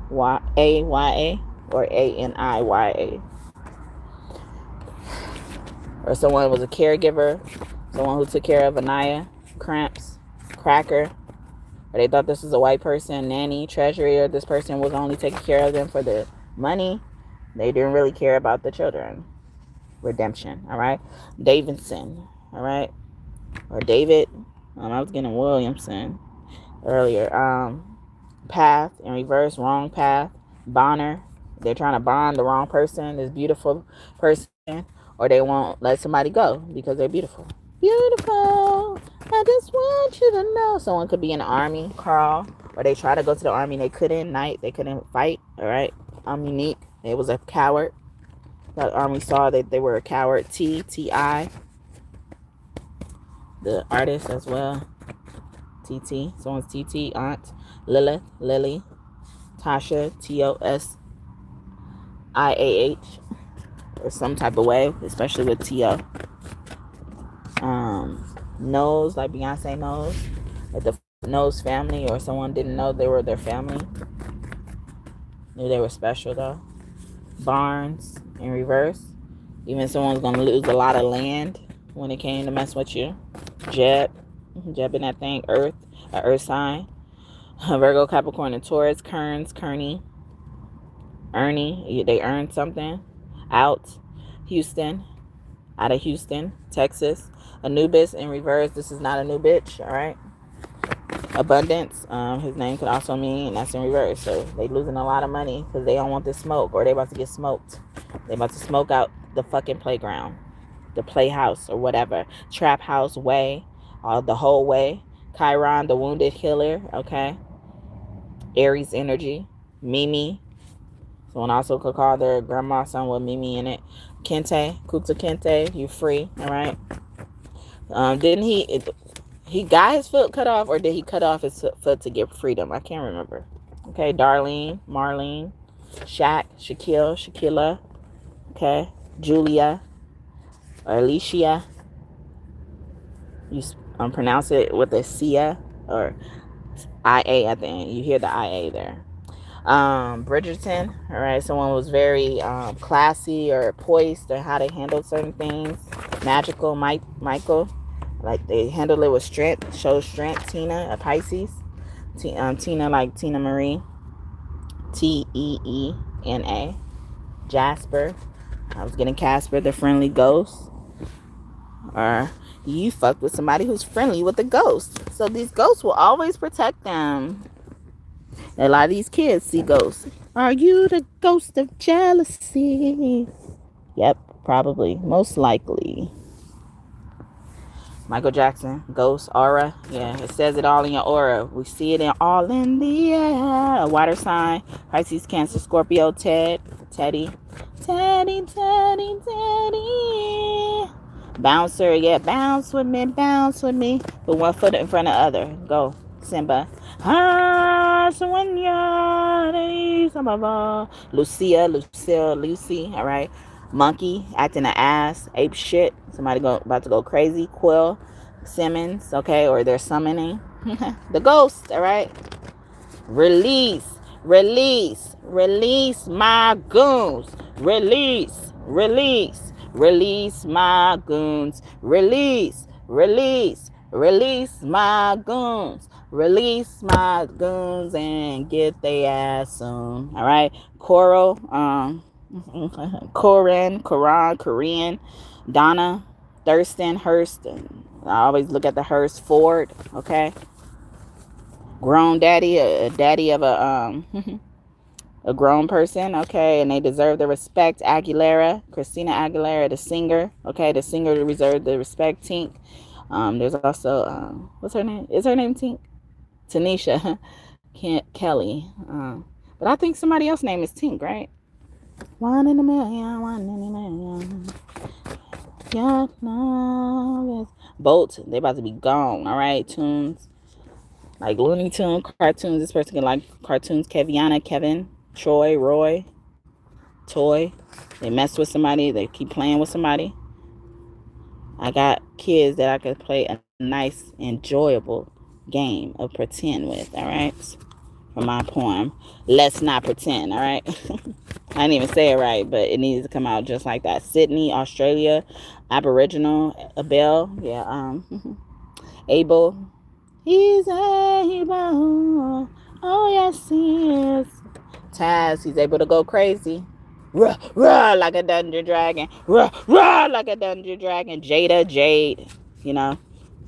or Aniya. Or someone was a caregiver. Someone who took care of Anaya, Cramps, Cracker, or they thought this was a white person, nanny, treasury, or this person was only taking care of them for the money. They didn't really care about the children. Redemption, all right? Davidson, all right? Or David. I was getting Williamson earlier. Path, in reverse, wrong path. Bonner, they're trying to bond the wrong person, this beautiful person, or they won't let somebody go because they're beautiful. Beautiful. I just want you to know. Someone could be in the army, Carl, or they try to go to the army. They couldn't. They couldn't fight. All right. I'm unique. They was a coward. The army saw that they were a coward. T.I. The artist as well. T.T. Someone's T.T. Aunt. Lilith. Lily. Tasha. T.O.S.I.A.H. Or some type of way, especially with T.O. Knows, like Beyonce knows, like the knows family, or someone didn't know they were their family, knew they were special though. Barnes, in reverse, even someone's gonna lose a lot of land when it came to mess with you. Jeb, Jumping that thing. Earth, an earth sign. Virgo, Capricorn, and Taurus. Kearney, Ernie. They earned something. Out. Houston. Out of Houston, Texas. Anubis in reverse. This is not a new bitch. All right. Abundance. His name could also mean, and that's in reverse. So they losing a lot of money because they don't want this smoke, or they about to get smoked. They about to smoke out the fucking playground, the playhouse, or whatever. Trap house way, the whole way. Chiron, the wounded healer. Okay. Aries energy. Mimi. Someone also could call their grandma son with Mimi in it. Kente, Kuta Kente, you free. All right. Didn't he got his foot cut off, or did he cut off his foot to get freedom? I can't remember. Okay, Darlene, Marlene, Shaq, Shaquille, Shaquilla. Okay, Julia, or Alicia. You pronounce it with a Cia or IA at the end. You hear the IA there. Bridgerton. All right, someone was very classy or poised or how they handled certain things. Magical, Michael. Like they handle it with strength, show strength. Tina, a Pisces. Tina, like Tina Marie. Teena. Jasper. I was getting Casper, the friendly ghost. Or you fucked with somebody who's friendly with the ghost. So these ghosts will always protect them. A lot of these kids see ghosts. Are you the ghost of jealousy? Yep, probably. Most likely. Michael Jackson, ghost, aura. Yeah, it says it all in your aura. We see it all in the air. A water sign. Pisces, Cancer, Scorpio, Teddy. Bouncer, yeah, bounce with me. Put one foot in front of the other. Go, Simba. Lucy, all right. Monkey, acting an ass, ape shit. Somebody about to go crazy. Quill, Simmons, okay, or they're summoning the ghost, all right. Release my goons. Release my goons. Release my goons. Release my goons and get they ass soon. All right. Coral, Korean, Donna, Thurston, Hurst. I always look at the Hurst Ford. Okay. Grown daddy, a daddy of a grown person, okay, and they deserve the respect. Christina Aguilera, the singer, okay, the singer deserves the respect. Tink, there's also what's her name? Is her name Tink? Tanisha Kelly, but I think somebody else's name is Tink, right? 1 in a million. Yeah, no, Bolt, they about to be gone. All right, tunes. Like Looney Tunes, cartoons. This person can like cartoons. Keviana, Kevin, Troy, Roy, Toy. They mess with somebody. They keep playing with somebody. I got kids that I could play a nice, enjoyable game of pretend with. All right. From my poem, Let's Not Pretend. All right. I didn't even say it right, but it needs to come out just like that. Sydney, Australia, Aboriginal, Abel. Yeah. Abel. He's able. Oh, yes, he is. Taz, he's able to go crazy. Ruh, ruh, like a dungeon dragon. Ruh, ruh, like a dungeon dragon. Jade, you know.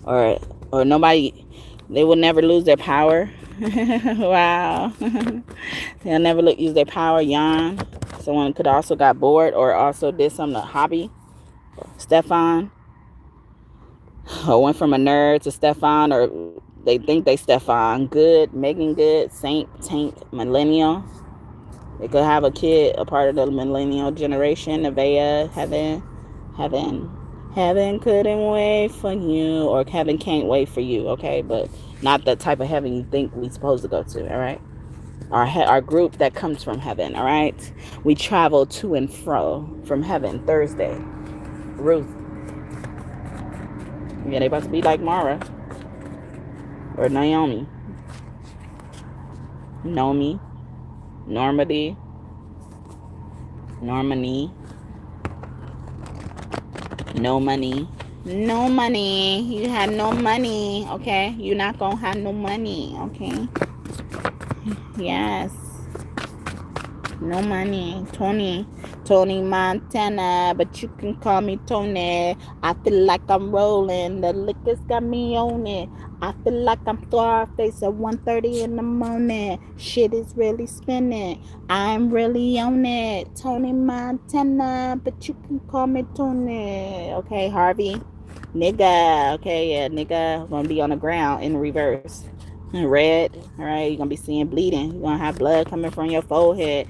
Or nobody, they will never lose their power. Wow. They'll never use their power. Jan. Someone could also got bored or also did something, a hobby. Stefan. Or went from a nerd to Stefan, or they think they Stefan. Good, Megan Good, Saint, Tank, Millennial. They could have a kid, a part of the millennial generation. Nevaeh, Heaven couldn't wait for you, or heaven can't wait for you, okay? But not the type of heaven you think we supposed to go to, all right? Our group that comes from heaven, all right? We travel to and fro from heaven. Thursday. Ruth. Yeah, they about to be like Mara or Naomi. Normani. No money. No money. You have no money, okay? You're not gonna have no money, okay? Yes. No money. Tony Montana, but you can call me Tony. I feel like I'm rolling. The liquor's got me on it. I feel like I'm Scarface at 1:30 in the morning. Shit is really spinning. I'm really on it. Tony Montana, but you can call me Tony. Okay, Harvey. Nigga. Okay, yeah, nigga. Gonna be on the ground in reverse. Red. All right, you're gonna be seeing bleeding. You're gonna have blood coming from your forehead.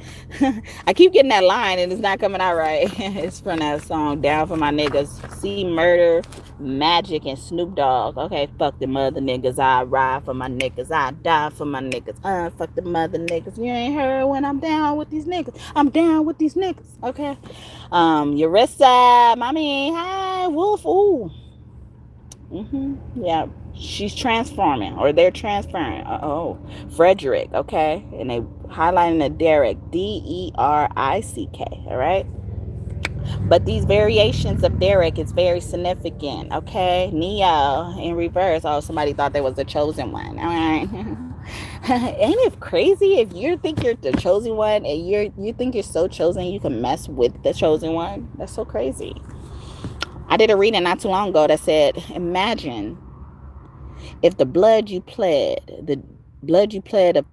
I keep getting that line and it's not coming out right. It's from that song Down for My Niggas. See Murder, Magic, and Snoop Dogg. Okay, fuck the mother niggas. I ride for my niggas. I die for my niggas. Fuck the mother niggas. You ain't heard when I'm down with these niggas. I'm down with these niggas. Okay. Yarissa, mommy, hi, wolf. Ooh. Yeah, she's transforming, or they're transferring. Frederick, okay, and they highlighting the Derek, Derick. All right, but these variations of Derek is very significant. Okay, Neo in reverse. Oh, somebody thought they was the chosen one. All right. Ain't it crazy if you think you're the chosen one and you think you're so chosen you can mess with the chosen one? That's so crazy. I did a reading not too long ago that said, imagine if the blood you pled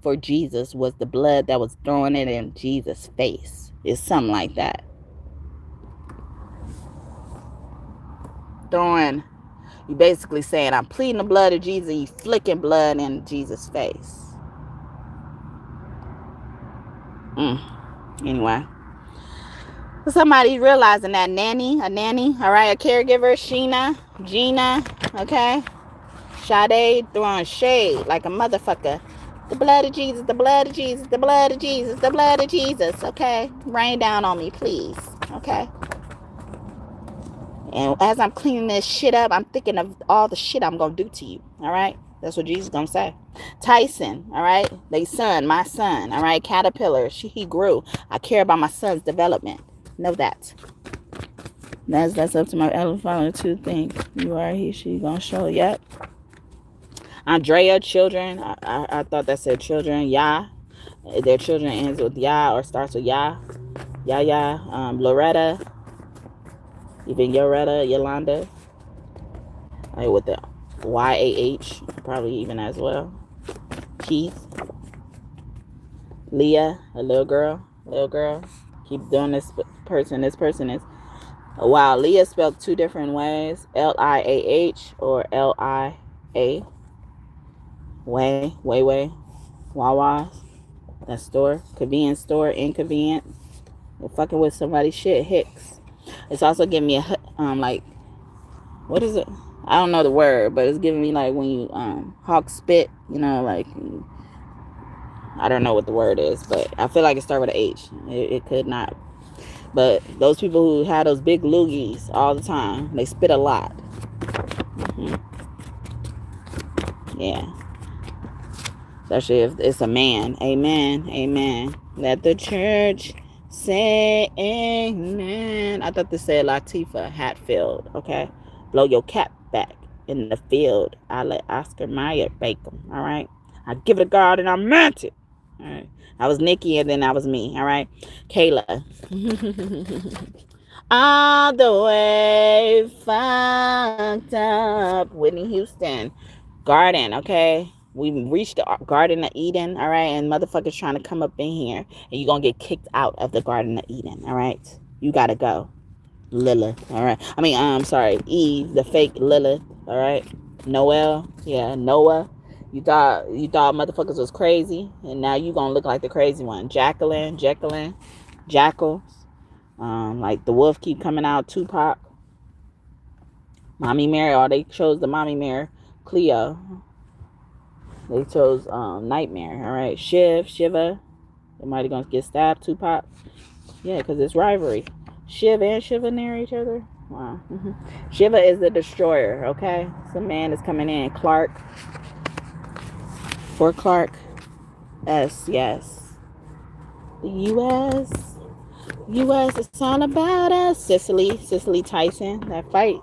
for Jesus was the blood that was throwing it in Jesus' face. It's something like that. You basically saying, I'm pleading the blood of Jesus, you flicking blood in Jesus' face. Anyway. Somebody realizing that a nanny, all right, a caregiver, Gina, okay? Sade throwing shade like a motherfucker. The blood of Jesus, the blood of Jesus, the blood of Jesus, the blood of Jesus, okay? Rain down on me, please, okay? And as I'm cleaning this shit up, I'm thinking of all the shit I'm going to do to you, all right? That's what Jesus going to say. Tyson, all right? My son, all right? Caterpillar, he grew. I care about my son's development. Know that. That's up to my following two things. You are, he, she gonna show. Yep. Andrea, children. I thought that said children. Ya. Their children ends with ya or starts with ya. Ya. Loretta. Even Yoretta, Yolanda. With the YAH. Probably even as well. Keith. Leah, a little girl. Keep doing this person is. Wow, Leah spelled two different ways. LIAH or LIA. Way. Wawa. That store. Convenience store. Inconvenient. We're fucking with somebody's shit. Hicks. It's also giving me like, what is it? I don't know the word, but it's giving me like when you hawk spit, like, I don't know what the word is, but I feel like it starts with an H. It could not. But those people who have those big loogies all the time, they spit a lot. Yeah. Especially if it's a man. Amen. Let the church say amen. I thought this said Latifah Hatfield. Okay. Blow your cap back in the field. I let Oscar Mayer bake them. All right. I give it a guard and I meant it. All right. I was Nikki and then I was me. All right. Kayla. All the way fucked up. Whitney Houston. Garden. Okay. We reached the Garden of Eden. All right. And motherfuckers trying to come up in here. And you're going to get kicked out of the Garden of Eden. All right. You got to go. Lilith. All right. Sorry. Eve, the fake Lilith. All right. Noel. Yeah. Noah. You thought motherfuckers was crazy, and now you gonna look like the crazy one. Jacqueline, Jackals. Like the wolf keep coming out. Tupac. Mommy Mary. Oh, they chose the Mommy Mary. Cleo. They chose Nightmare. All right. Shiva. Somebody gonna get stabbed. Tupac. Yeah, because it's rivalry. Shiv and Shiva near each other. Wow. Shiva is the destroyer. Okay. Some man is coming in. Clark. For Clark S. Yes. The U.S. it's all about us. Cicely Tyson. That fight.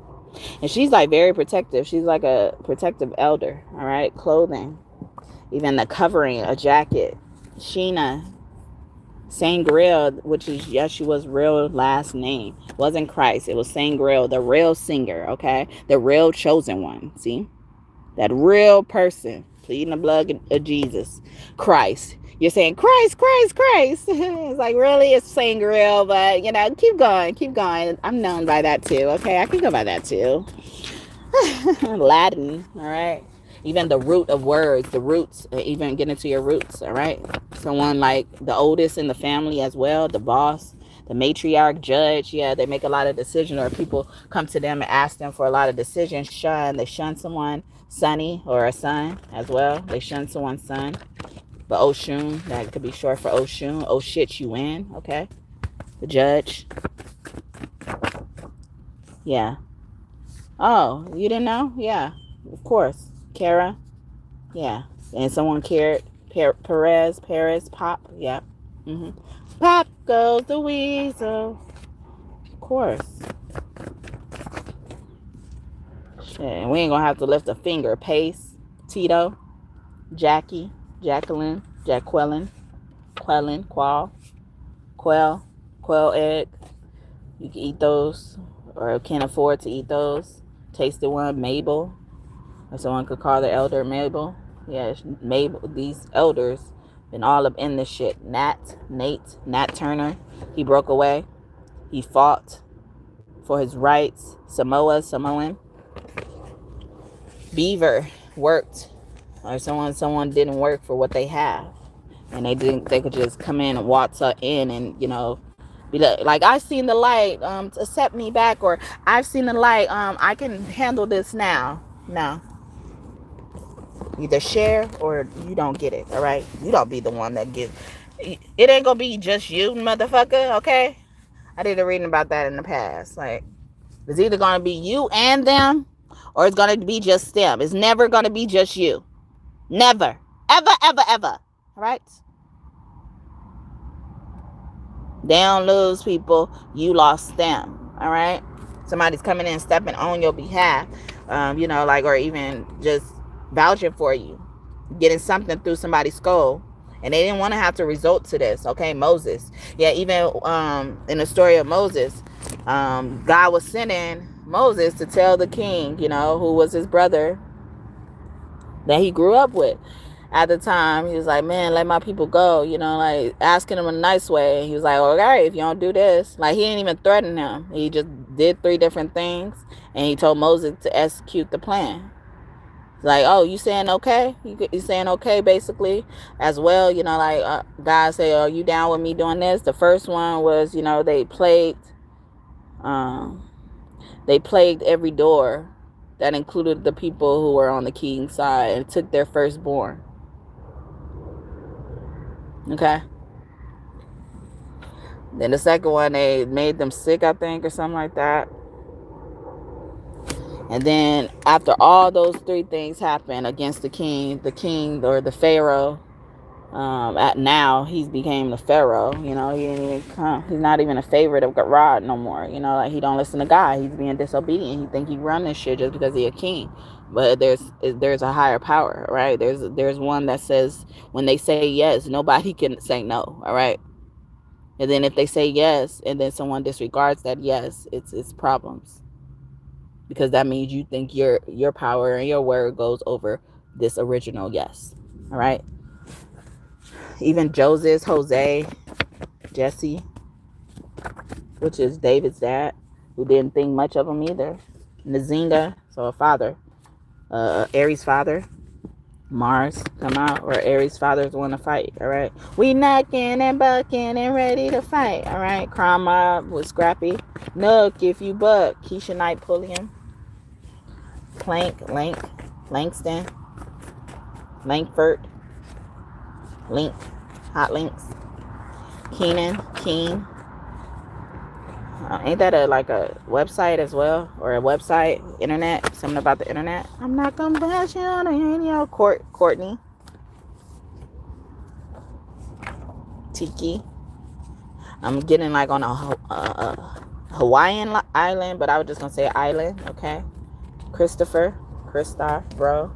And she's like very protective. She's like a protective elder. All right. Clothing. Even the covering, a jacket. Sheena. Sangreal, which is Yeshua's real last name. Wasn't Christ. It was Sangreal, the real singer. Okay. The real chosen one. See? That real person. Pleading the blood of Jesus. Christ. You're saying Christ, Christ, Christ. It's like, really? It's Sangreal, but, you know, keep going, keep going. I'm known by that too. Okay. I can go by that too. Latin, all right? Even the root of words, the roots, even get into your roots, all right? Someone like the oldest in the family as well, the boss, the matriarch, judge, yeah, they make a lot of decisions, or people come to them and ask them for a lot of decisions. They shun someone, sonny, or a son as well. They shun someone's son. But Oshun, that could be short for Oshun. Oh shit, you win, okay? The judge. Yeah. Oh, you didn't know? Yeah, of course. Kara. Yeah. And someone cared. Perez, Pop. Yeah. Pop goes the weasel. Of course. Shit. And we ain't gonna have to lift a finger. Pace. Tito. Jackie. Jacqueline. Quell egg. You can eat those, or can't afford to eat those. Tasted one, Mabel, or someone could call the elder Mabel. Yeah, Mabel. These elders been all up in this shit. Nat Turner. He broke away. He fought for his rights. Samoan. Beaver worked, or someone didn't work for what they have, and they could just come in and waltz in and, you know, be like, I've seen the light, accept me back, or I've seen the light, I can handle this now. No. Either share or you don't get it, all right? You don't be the one that gives. It ain't gonna be just you, motherfucker, okay? I did a reading about that in the past. Like, it's either gonna be you and them, or it's gonna be just them. It's never gonna be just you. Never. Ever, ever, ever. All right? They don't lose people. You lost them. All right? Somebody's coming in and stepping on your behalf. You know, like, or even just vouching for you. Getting something through somebody's skull. And they didn't want to have to resort to this. Okay? Moses. Yeah, even in the story of Moses, God was sending Moses to tell the king, you know, who was his brother that he grew up with. At the time, he was like, man, let my people go, you know, like asking him a nice way. He was like, all right, if you don't do this. Like, he didn't even threaten him. He just did 3 different things, and he told Moses to execute the plan. Like, oh, you saying okay? You saying okay, basically, as well, you know, like, God say, oh, you down with me doing this? The first one was, you know, they plagued every door that included the people who were on the king's side, and took their firstborn. Okay. Then the second one, they made them sick, I think, or something like that. And then after all those 3 things happened against the king or the Pharaoh, now he's became the Pharaoh. You know, he didn't even come. He's not even a favorite of God no more. You know, like, he don't listen to God. He's being disobedient. He think he run this shit just because he a king. But there's a higher power, right? There's one that says when they say yes, nobody can say no. All right. And then if they say yes, and then someone disregards that yes, it's problems. Because that means you think your power and your word goes over this original yes. All right. Even Jesse, which is David's dad, who didn't think much of him either. Nzinga, so a father. Aries' father. Mars come out, or Aries' father's want to fight. All right. We knocking and bucking and ready to fight. All right. Crime mob with Scrappy. Nook if you buck. Keisha Knight Pulliam. Langston. Langford. Link. Hot Links. Keen. Ain't that a website as well? Or a website, internet, something about the internet? I'm not gonna bash you on the radio. Courtney. Tiki. I'm getting like on a Hawaiian island, but I was just gonna say island. Okay. Christoph, bro.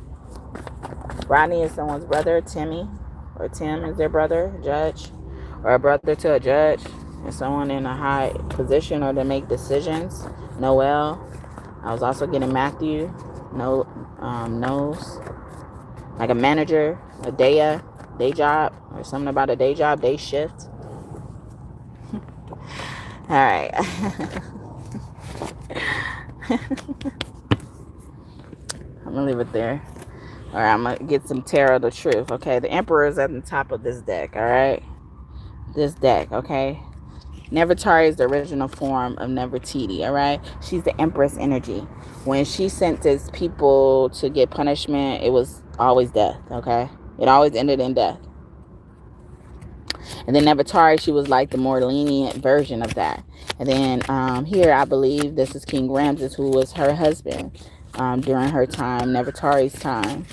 Rodney is someone's brother. Timmy, or Tim is their brother. Judge, or a brother to a judge, and someone in a high position or to make decisions. Noel. I was also getting Matthew. No, knows, like a manager, a day job, or something about a day job, day shift. All right. I'm gonna leave it there. All right, I'm gonna get some tarot the truth. Okay, the Emperor is at the top of this deck. All right, this deck. Okay, Nefertari is the original form of Nefertiti. All right, she's the Empress energy. When she sentenced people to get punishment, it was always death. Okay, it always ended in death. And then Nefertari, she was like the more lenient version of that. And then here, I believe this is King Ramses, who was her husband during her time, Nefertari's time,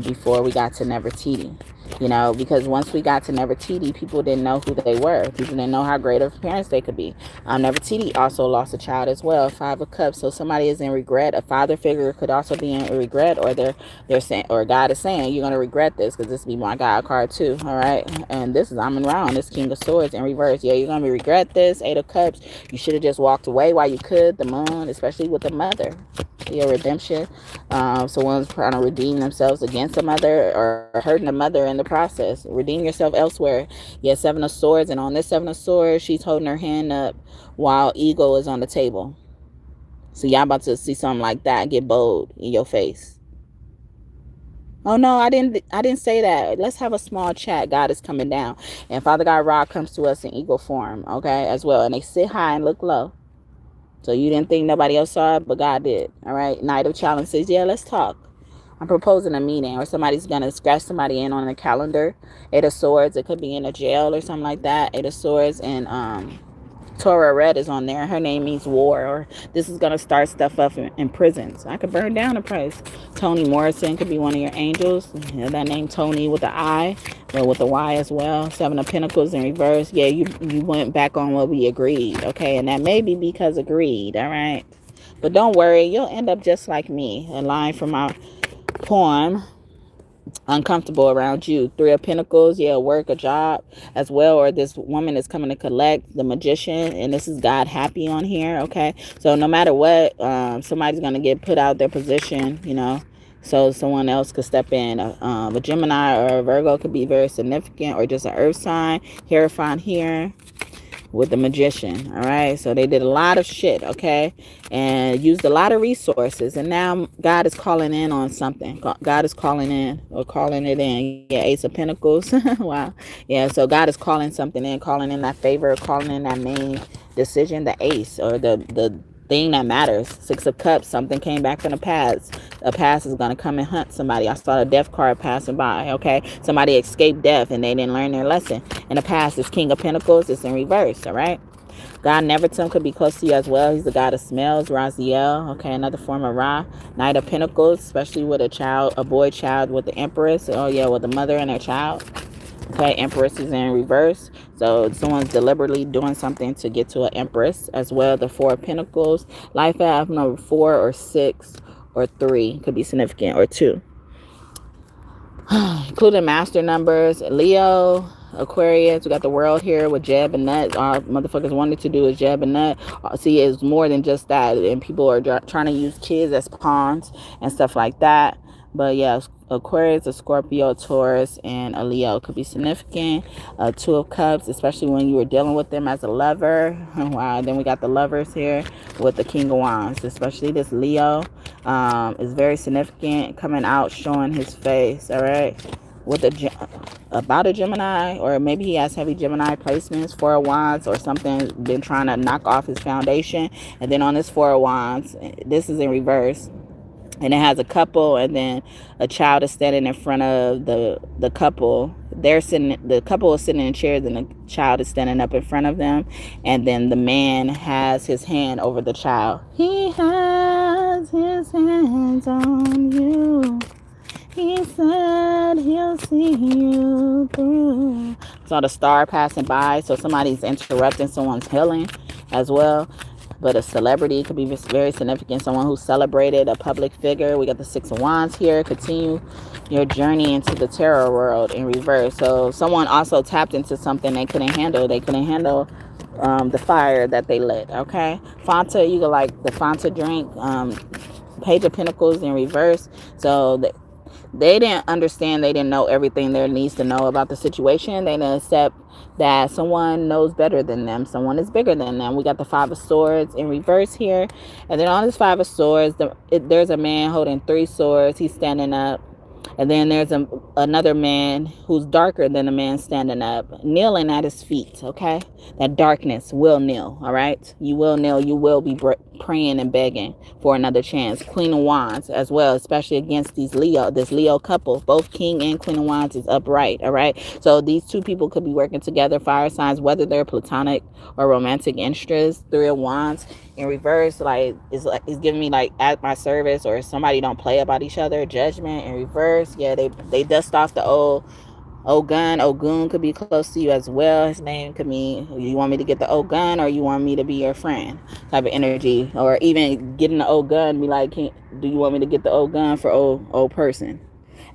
before we got to Nefertiti. You know, because once we got to Nefertiti, people didn't know who they were. People didn't know how great of parents they could be. Nefertiti also lost a child as well, 5 of Cups. So somebody is in regret. A father figure could also be in regret, or they're saying, or God is saying, you're gonna regret this because this be my God card too. All right, and this is I'm around this King of Swords in reverse. Yeah, you're gonna regret this. 8 of Cups. You should have just walked away while you could. The Moon, especially with the mother. Yeah, redemption. Someone's trying to redeem themselves against a mother or hurting a mother in the process. Redeem yourself elsewhere. Yeah, 7 of Swords. And on this 7 of Swords, she's holding her hand up while ego is on the table. So y'all about to see something like that get bold in your face. Oh no, I didn't say that. Let's have a small chat. God is coming down. And Father God Ra comes to us in eagle form, okay, as well. And they sit high and look low. So you didn't think nobody else saw it, but God did. All right. Knight of Challenge says, yeah, let's talk. I'm proposing a meeting, or somebody's going to scratch somebody in on the calendar. 8 of Swords. It could be in a jail or something like that. 8 of Swords. And Torah Red is on there. Her name means war, or this is going to start stuff up in prisons. I could burn down a place. Toni Morrison could be one of your angels. Yeah, that name Toni with the I, but with the Y as well. 7 of Pentacles in reverse. Yeah, you went back on what we agreed, okay? And that may be because of greed, all right? But don't worry, you'll end up just like me. A line from my poem, Uncomfortable Around You. 3 of Pentacles, yeah, work, a job as well, or this woman is coming to collect, the Magician, and this is God happy on here, okay? So no matter what, somebody's going to get put out their position, you know, so someone else could step in. A Gemini or a Virgo could be very significant, or just an earth sign. Hierophant here with the Magician. All right, so they did a lot of shit, okay, and used a lot of resources, and now God is calling in on something. God is calling in, or calling it in. Yeah, Ace of Pentacles. Wow. Yeah, so God is calling something in, calling in that favor, calling in that main decision, the ace, or the thing that matters. 6 of Cups. Something came back from the past. A past is going to come and hunt somebody. I saw a death card passing by, okay? Somebody escaped death and they didn't learn their lesson. In the past is King of Pentacles. It's in reverse, all right? God Neverton could be close to you as well. He's the God of smells. Raziel, okay, another form of Ra. Knight of Pentacles, especially with a child, a boy child with the Empress. Oh yeah, with the mother and her child. Okay, Empress is in reverse. So someone's deliberately doing something to get to an Empress as well. The 4 of Pentacles. Life path number 4 or 6 or 3 could be significant, or 2. Including master numbers. Leo, Aquarius. We got the world here with Jeb and Nut. All motherfuckers wanted to do is Jeb and Nut. See, it's more than just that. And people are trying to use kids as pawns and stuff like that. But yeah, Aquarius, a Scorpio, Taurus, and a Leo could be significant. 2 of Cups, especially when you were dealing with them as a lover. Wow. Then we got the lovers here with the King of Wands. Especially this Leo is very significant, coming out, showing his face. All right. With about a Gemini, or maybe he has heavy Gemini placements. 4 of Wands or something, been trying to knock off his foundation. And then on this 4 of Wands, this is in reverse. And it has a couple, and then a child is standing in front of the couple. The couple is sitting in chairs, and the child is standing up in front of them. And then the man has his hand over the child. He has his hands on you. He said he'll see you through. Saw the star passing by, so somebody's interrupting someone's healing as well. But a celebrity could be very significant. Someone who celebrated, a public figure. We got the Six of Wands here. Continue your journey into the tarot world in reverse. So someone also tapped into something they couldn't handle. They couldn't handle the fire that they lit. Okay, Fanta, you could like the Fanta drink. Page of Pentacles in reverse. So they didn't understand. They didn't know everything there needs to know about the situation. They didn't accept that someone knows better than them. Someone is bigger than them. We got the Five of Swords in reverse here. And then on this Five of Swords, there's a man holding 3 swords. He's standing up. And then there's another man who's darker than the man standing up, kneeling at his feet, okay? That darkness will kneel, all right? You will kneel. You will be praying and begging for another chance. Queen of Wands as well, especially against this Leo couple. Both King and Queen of Wands is upright, all right? So these two people could be working together, fire signs, whether they're platonic or romantic interests. 3 of Wands in reverse, like it's giving me like at my service, or somebody don't play about each other. Judgment in reverse. Yeah, they dust off the old gun. Ogun could be close to you as well. His name could mean, you want me to get the old gun, or you want me to be your friend, type of energy. Or even getting the old gun, be like, do you want me to get the old gun for old person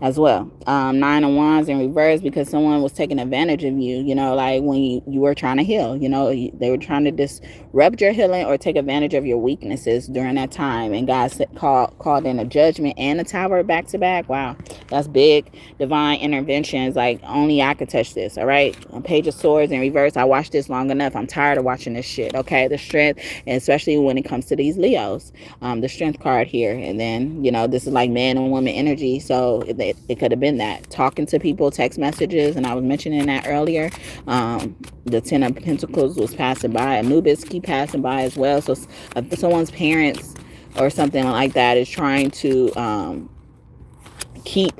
as well. 9 of Wands in reverse, because someone was taking advantage of you, you know, like when you were trying to heal, you know, they were trying to disrupt your healing or take advantage of your weaknesses during that time. And God called in a Judgment and a Tower back to back. Wow, that's big. Divine interventions, like only I could touch this. All right, Page of Swords in reverse. I watched this long enough. I'm tired of watching this shit. Okay, the Strength, and especially when it comes to these Leos, the Strength card here. And then, you know, this is like man and woman energy, so it could have been that. Talking to people, text messages, and I was mentioning that earlier. The 10 of Pentacles was passing by. Anubis keep passing by as well. So someone's parents or something like that is trying to keep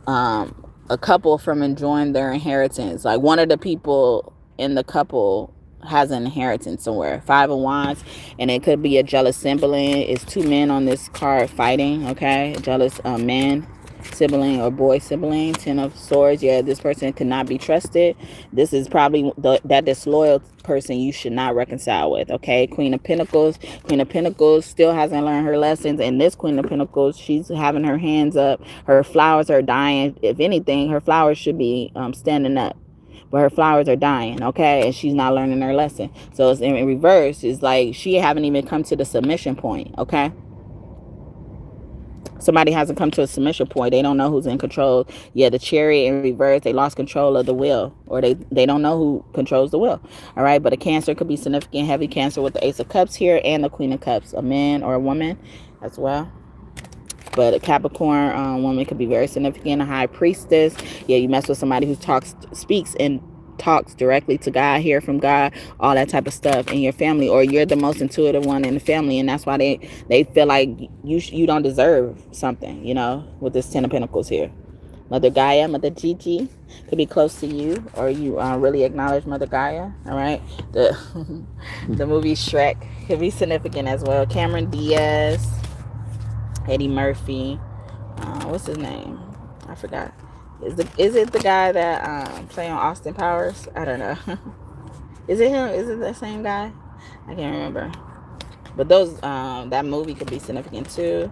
a couple from enjoying their inheritance. Like one of the people in the couple has an inheritance somewhere. 5 of Wands, and it could be a jealous sibling. It's 2 men on this card fighting. Okay, a jealous man sibling or boy sibling. 10 of Swords. Yeah, this person could not be trusted. This is probably that disloyal person you should not reconcile with. Okay, Queen of Pentacles. Queen of Pentacles still hasn't learned her lessons, and this Queen of Pentacles, she's having her hands up. Her flowers are dying. If anything, her flowers should be standing up, but her flowers are dying, okay? And she's not learning her lesson. So it's in reverse. It's like she haven't even come to the submission point, okay? Somebody hasn't come to a submission point. They don't know who's in control. Yeah, the Chariot in reverse, they lost control of the will, or they don't know who controls the will. All right, but a Cancer could be significant, heavy Cancer with the Ace of Cups here and the Queen of Cups, a man or a woman as well. But a Capricorn woman could be very significant, a High Priestess. Yeah, you mess with somebody who speaks and talks directly to God, hear from God, all that type of stuff in your family, or you're the most intuitive one in the family, and that's why they feel like you don't deserve something, you know, with this 10 of Pentacles here. Mother Gaia, Mother Gigi could be close to you, or you really acknowledge Mother Gaia. All right, the movie Shrek could be significant as well. Cameron Diaz, Eddie Murphy, what's his name? I forgot. Is it the guy that play on Austin Powers? I don't know. Is it him? Is it the same guy? I can't remember. But those that movie could be significant too.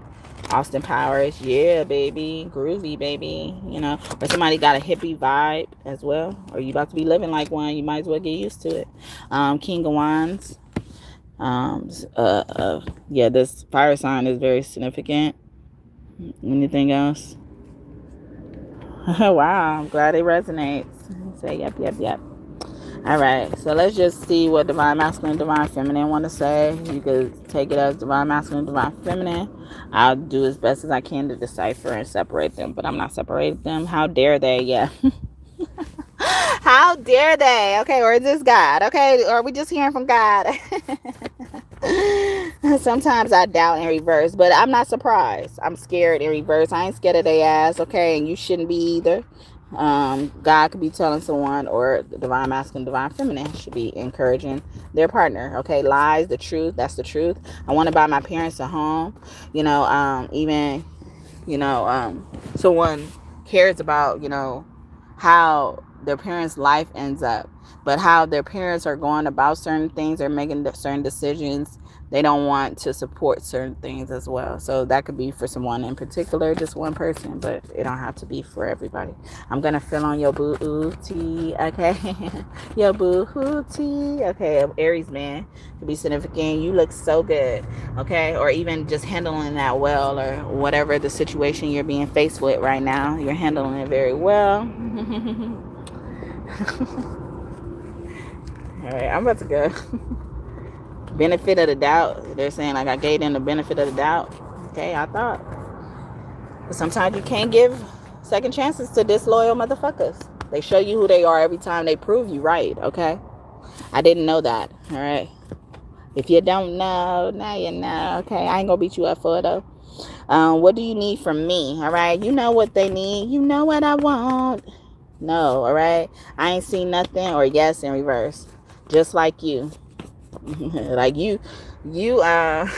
Austin Powers, yeah, baby, groovy, baby. You know, or somebody got a hippie vibe as well, or you about to be living like one. You might as well get used to it. King of Wands. Yeah, this fire sign is very significant. Anything else? Wow, I'm glad it resonates. Say yep. All right, so let's just see what Divine Masculine, Divine Feminine want to say. You could take it as Divine Masculine, Divine Feminine. I'll do as best as I can to decipher and separate them, but I'm not separating them. How dare they? Yeah. How dare they? Okay, or is this God? Okay, or are we just hearing from God? Sometimes I doubt in reverse, but I'm not surprised. I'm scared in reverse. I ain't scared of their ass, okay? And you shouldn't be either. God could be telling someone, or the Divine Masculine, Divine Feminine should be encouraging their partner, okay? Lies, the truth, that's the truth. I want to buy my parents a home. You know, even, you know, someone cares about, you know, how their parents' life ends up, but how their parents are going about certain things or making certain decisions They don't want to support certain things as well. So that could be for someone in particular, just one person, but it don't have to be for everybody. I'm gonna fill on your booty, okay? Your booty, okay? Aries man could be significant. You look so good, okay? Or even just handling that well, or whatever the situation you're being faced with right now, you're handling it very well. All right, I'm about to go. Benefit of the doubt. They're saying like I gave them the benefit of the doubt. Okay, I thought. But sometimes you can't give second chances to disloyal motherfuckers. They show you who they are every time they prove you right. Okay, I didn't know that. All right. If you don't know, now you know. Okay, I ain't gonna beat you up for it though. What do you need from me? All right, you know what they need. You know what I want. No, all right. I ain't seen nothing or yes in reverse. Just like you. Like you I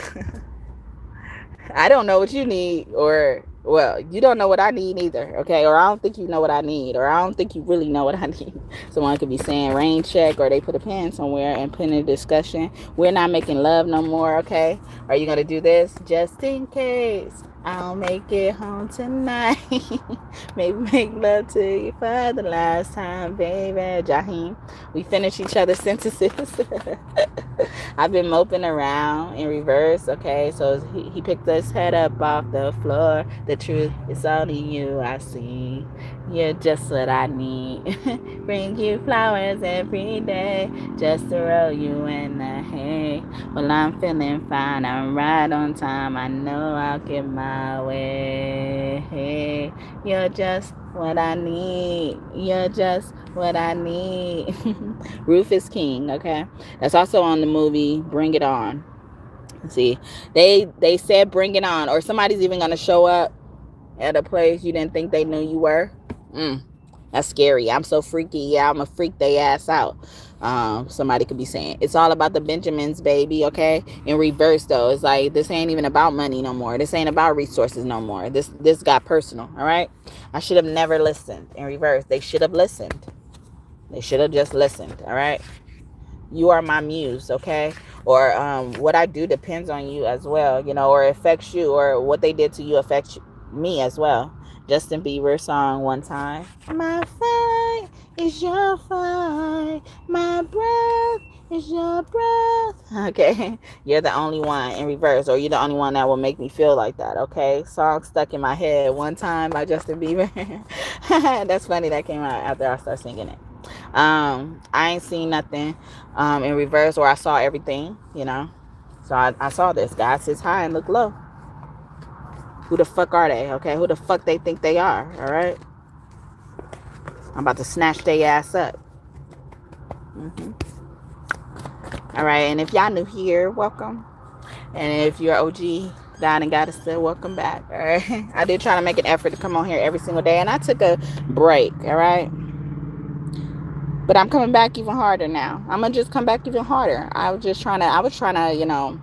don't know what you need, or well, you don't know what I need either, okay? Or I don't think you know what I need, or I don't think you really know what I need. Someone could be saying rain check, or they put a pen somewhere and put in a discussion. We're not making love no more, okay? Are you gonna do this? Just in case I'll make it home tonight. Maybe make love to you for the last time, baby. Jaheim, we finish each other's sentences. I've been moping around in reverse, okay? So he picked his head up off the floor. The truth is only you I see. You're just what I need. Bring you flowers every day just to roll you in the hay. Well, I'm feeling fine. I'm right on time. I know I'll get my way. Hey, you're just what I need. You're just what I need. Rufus King, okay? That's also on the movie Bring It On. See, they said bring it on, or somebody's even gonna show up at a place you didn't think they knew you were. That's scary. I'm so freaky. Yeah, I'm gonna freak they ass out. Somebody could be saying it's all about the Benjamins, baby. Okay, in reverse though, it's like this ain't even about money no more. This ain't about resources no more. This got personal. All right, I should have never listened. In reverse, they should have listened. They should have just listened. All right. You are my muse, okay? Or what I do depends on you as well, you know, or affects you, or what they did to you affects me as well. Justin Bieber song one time. My fire is your fire. My breath is your breath. Okay? You're the only one in reverse, or you're the only one that will make me feel like that, okay? Song stuck in my head one time by Justin Bieber. That's funny. That came out after I started singing it. I ain't seen nothing in reverse, or I saw everything, you know. So I saw this. God sits high and look low. Who the fuck are they? Okay, who the fuck they think they are? All right, I'm about to snatch their ass up. All right, and if y'all new here, welcome. And if you're OG, God and Goddess, still welcome back. All right, I did try to make an effort to come on here every single day, and I took a break. All right. But I'm coming back even harder now. I'm going to just come back even harder. I was trying to, you know,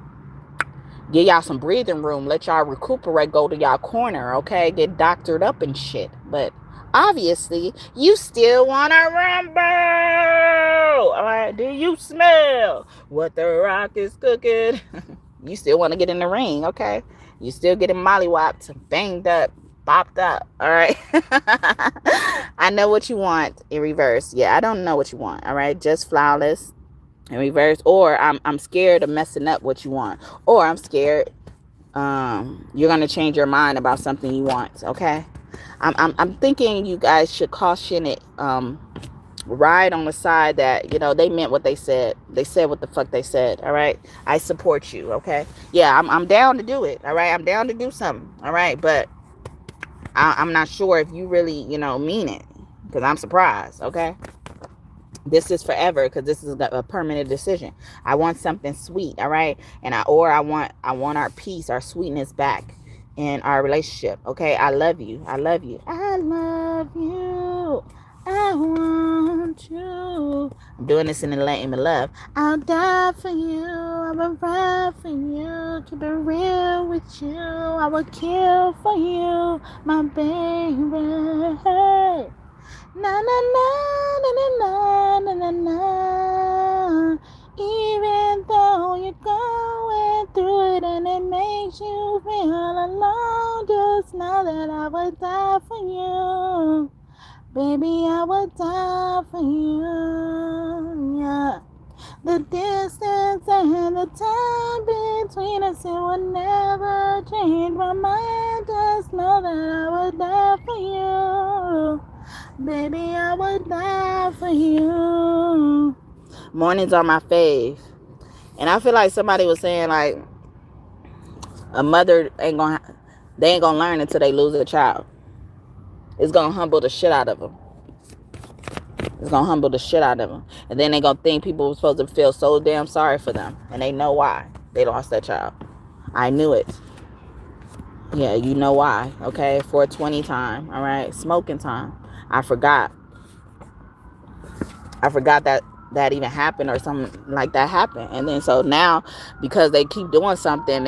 give y'all some breathing room. Let y'all recuperate, go to y'all corner, okay? Get doctored up and shit. But obviously, you still want to rumble. All right, do you smell what the rock is cooking? You still want to get in the ring, okay? You still getting mollywopped, banged up, bopped up, all right? I know what you want in reverse. Yeah, I don't know what you want, all right? Just flawless in reverse. Or I'm scared of messing up what you want. Or I'm scared you're going to change your mind about something you want, okay? I'm thinking you guys should caution it, ride on the side that, you know, they meant what they said. They said what the fuck they said, all right? I support you, okay? Yeah, I'm down to do it, all right? I'm down to do something, all right? But I'm not sure if you really, you know, mean it, because I'm surprised, okay? This is forever, because this is a permanent decision. I want something sweet, all right? And I want our peace, our sweetness back in our relationship, okay? I love you. I love you. I love you. I want you. I'm doing this in the name of love. I'll die for you. I will ride for you. Keep it real with you. I will kill for you, my baby. Hey. Na na na na na na na na. Even though you're going through it and it makes you feel alone, just know that I would die for you. Baby, I would die for you. Yeah. The distance and the time between us, it would never change my mind. Just know that I would die for you. Baby, I would die for you. Mornings are my fave. And I feel like somebody was saying, like, a mother ain't gonna learn until they lose a child. It's gonna humble the shit out of them. It's gonna humble the shit out of them. And then they gonna think people were supposed to feel so damn sorry for them. And they know why they lost that child. I knew it. Yeah, you know why. Okay, 420 time. All right, smoking time. I forgot that even happened, or something like that happened. And then so now, because they keep doing something,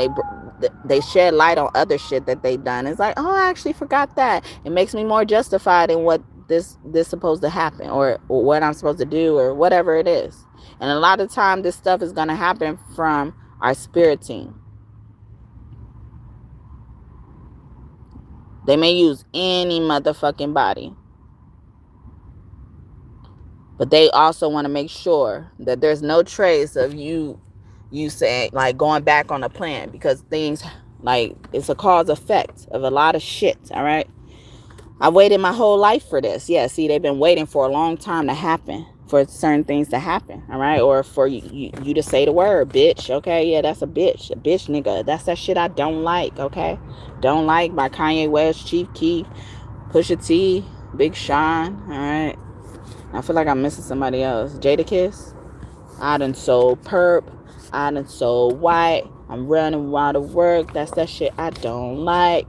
they shed light on other shit that they done. It's like, oh, I actually forgot that. It makes me more justified in what this supposed to happen, or what I'm supposed to do, or whatever it is. And a lot of time this stuff is going to happen from our spirit team. They may use any motherfucking body, but they also want to make sure that there's no trace of you saying, like, going back on a plan, because things, like, it's a cause effect of a lot of shit. All right, I waited my whole life for this. Yeah, see, they've been waiting for a long time to happen, for certain things to happen. All right, or for you to say the word bitch. Okay, yeah, that's a bitch nigga. That's that shit I don't like. Okay, don't like by Kanye West, Chief Keef, Pusha T, Big Sean. All right, I feel like I'm missing somebody else. Jadakiss. I done sold perp. I done sold white. I'm running wild to work. That's that shit I don't like.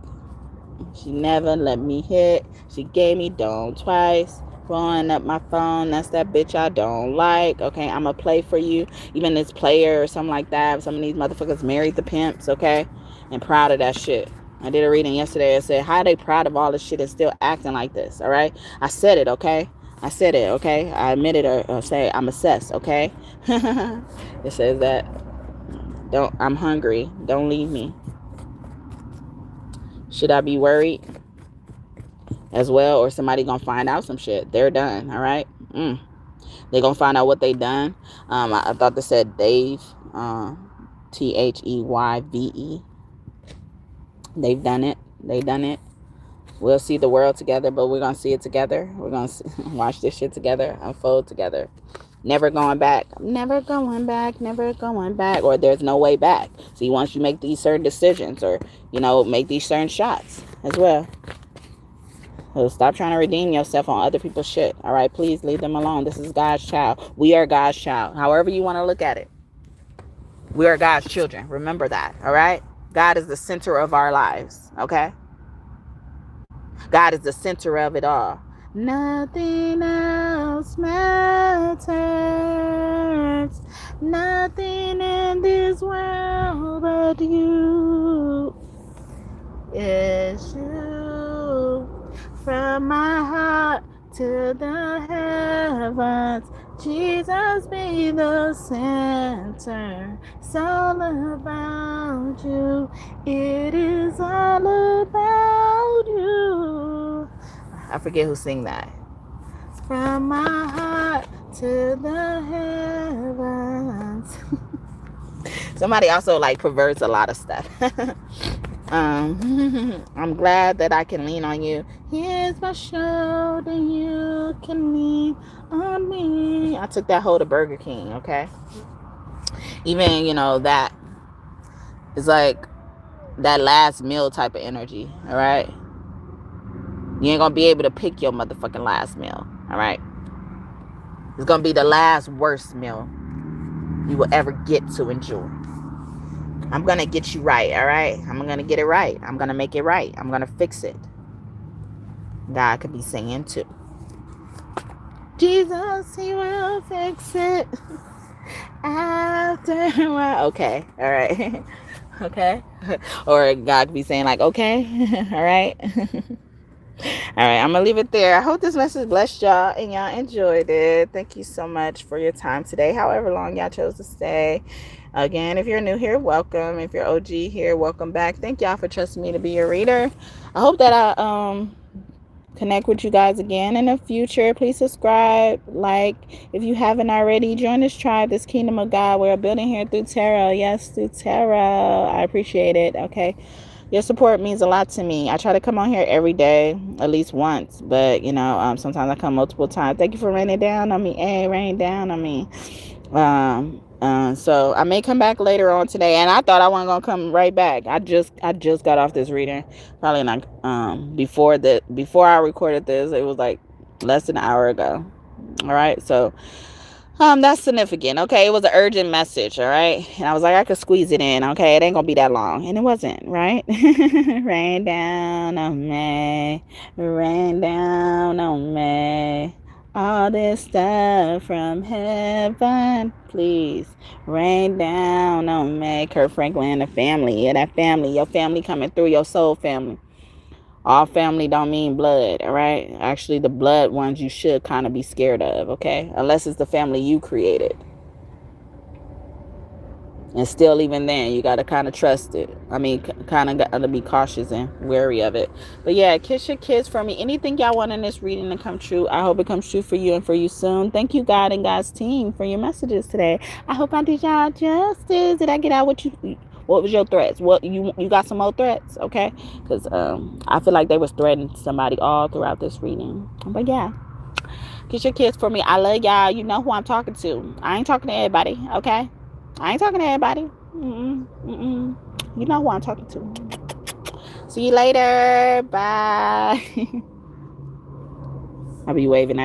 She never let me hit. She gave me dome twice. Blowing up my phone. That's that bitch I don't like. Okay, I'ma play for you. Even this player or something like that. Some of these motherfuckers married the pimps, okay? And proud of that shit. I did a reading yesterday. I said, how are they proud of all this shit and still acting like this, all right? I said it, okay? I said it, okay? I admit it, or say I'm obsessed, okay? It says that, I'm hungry. Don't leave me. Should I be worried as well? Or somebody gonna find out some shit? They're done, all right? They gonna find out what they done. I thought they said Dave, Theyve. They've done it. They done it. We'll see the world together, but we're gonna see it together. We're gonna watch this shit together, unfold together. Never going back. Never going back. Never going back. Or there's no way back. See, once you make these certain decisions, or, make these certain shots as well. So stop trying to redeem yourself on other people's shit. All right, please leave them alone. This is God's child. We are God's child. However you want to look at it. We are God's children. Remember that. All right. God is the center of our lives. Okay. God is the center of it all. Nothing else matters. Nothing in this world but you. It's you. From my heart to the heavens, Jesus be the center. It's all about you. It is all about you. I forget who sang that. From my heart to the heavens. Somebody also perverts a lot of stuff. I'm glad that I can lean on you. Here's my shoulder, you can lean on me. I took that hoe to Burger King, okay? Even, that is like that last meal type of energy, all right? You ain't gonna be able to pick your motherfucking last meal, all right? It's gonna be the last worst meal you will ever get to enjoy. I'm gonna get you right, all right? I'm gonna get it right. I'm gonna make it right. I'm gonna fix it. God could be singing too. Jesus, he will fix it after a while. Okay, all right. Okay. Or God could be saying okay, all right. All right, I'm gonna leave it there. I hope this message blessed y'all and y'all enjoyed it. Thank you so much for your time today, however long y'all chose to stay. Again, if you're new here, welcome. If you're OG here, welcome back. Thank y'all for trusting me to be your reader. I hope that I connect with you guys again in the future. Please subscribe, like if you haven't already. Join this tribe, this kingdom of God. We're building here through tarot. Yes, through tarot. I appreciate it. Okay. Your support means a lot to me. I try to come on here every day, at least once, but sometimes I come multiple times. Thank you for raining down on me. Hey, rain down on me. So I may come back later on today, and I thought I wasn't gonna come right back. I just got off this reading, probably like before I recorded this, it was like less than an hour ago. All right, so that's significant. Okay, it was an urgent message. All right, and I was like, I could squeeze it in. Okay, it ain't gonna be that long, and it wasn't. Right? Rain down on me, rain down on me. All this stuff from heaven, please rain down on me. Kurt Franklin and the family. Yeah, that family. Your family coming through, your soul family. All family don't mean blood, all right? Actually, the blood ones you should kind of be scared of, okay? Unless it's the family you created. And still, even then, you got to kind of trust it. I mean, kind of got to be cautious and wary of it. But yeah, kiss your kids for me. Anything y'all want in this reading to come true, I hope it comes true for you and for you soon. Thank you, God and God's team, for your messages today. I hope I did y'all justice. Did I get out what was your threats? What you got some more threats, okay? Because I feel like they was threatening somebody all throughout this reading. But yeah, kiss your kids for me. I love y'all. You know who I'm talking to. I ain't talking to everybody, okay? I ain't talking to everybody. You know who I'm talking to. See you later. Bye. I'll be waving at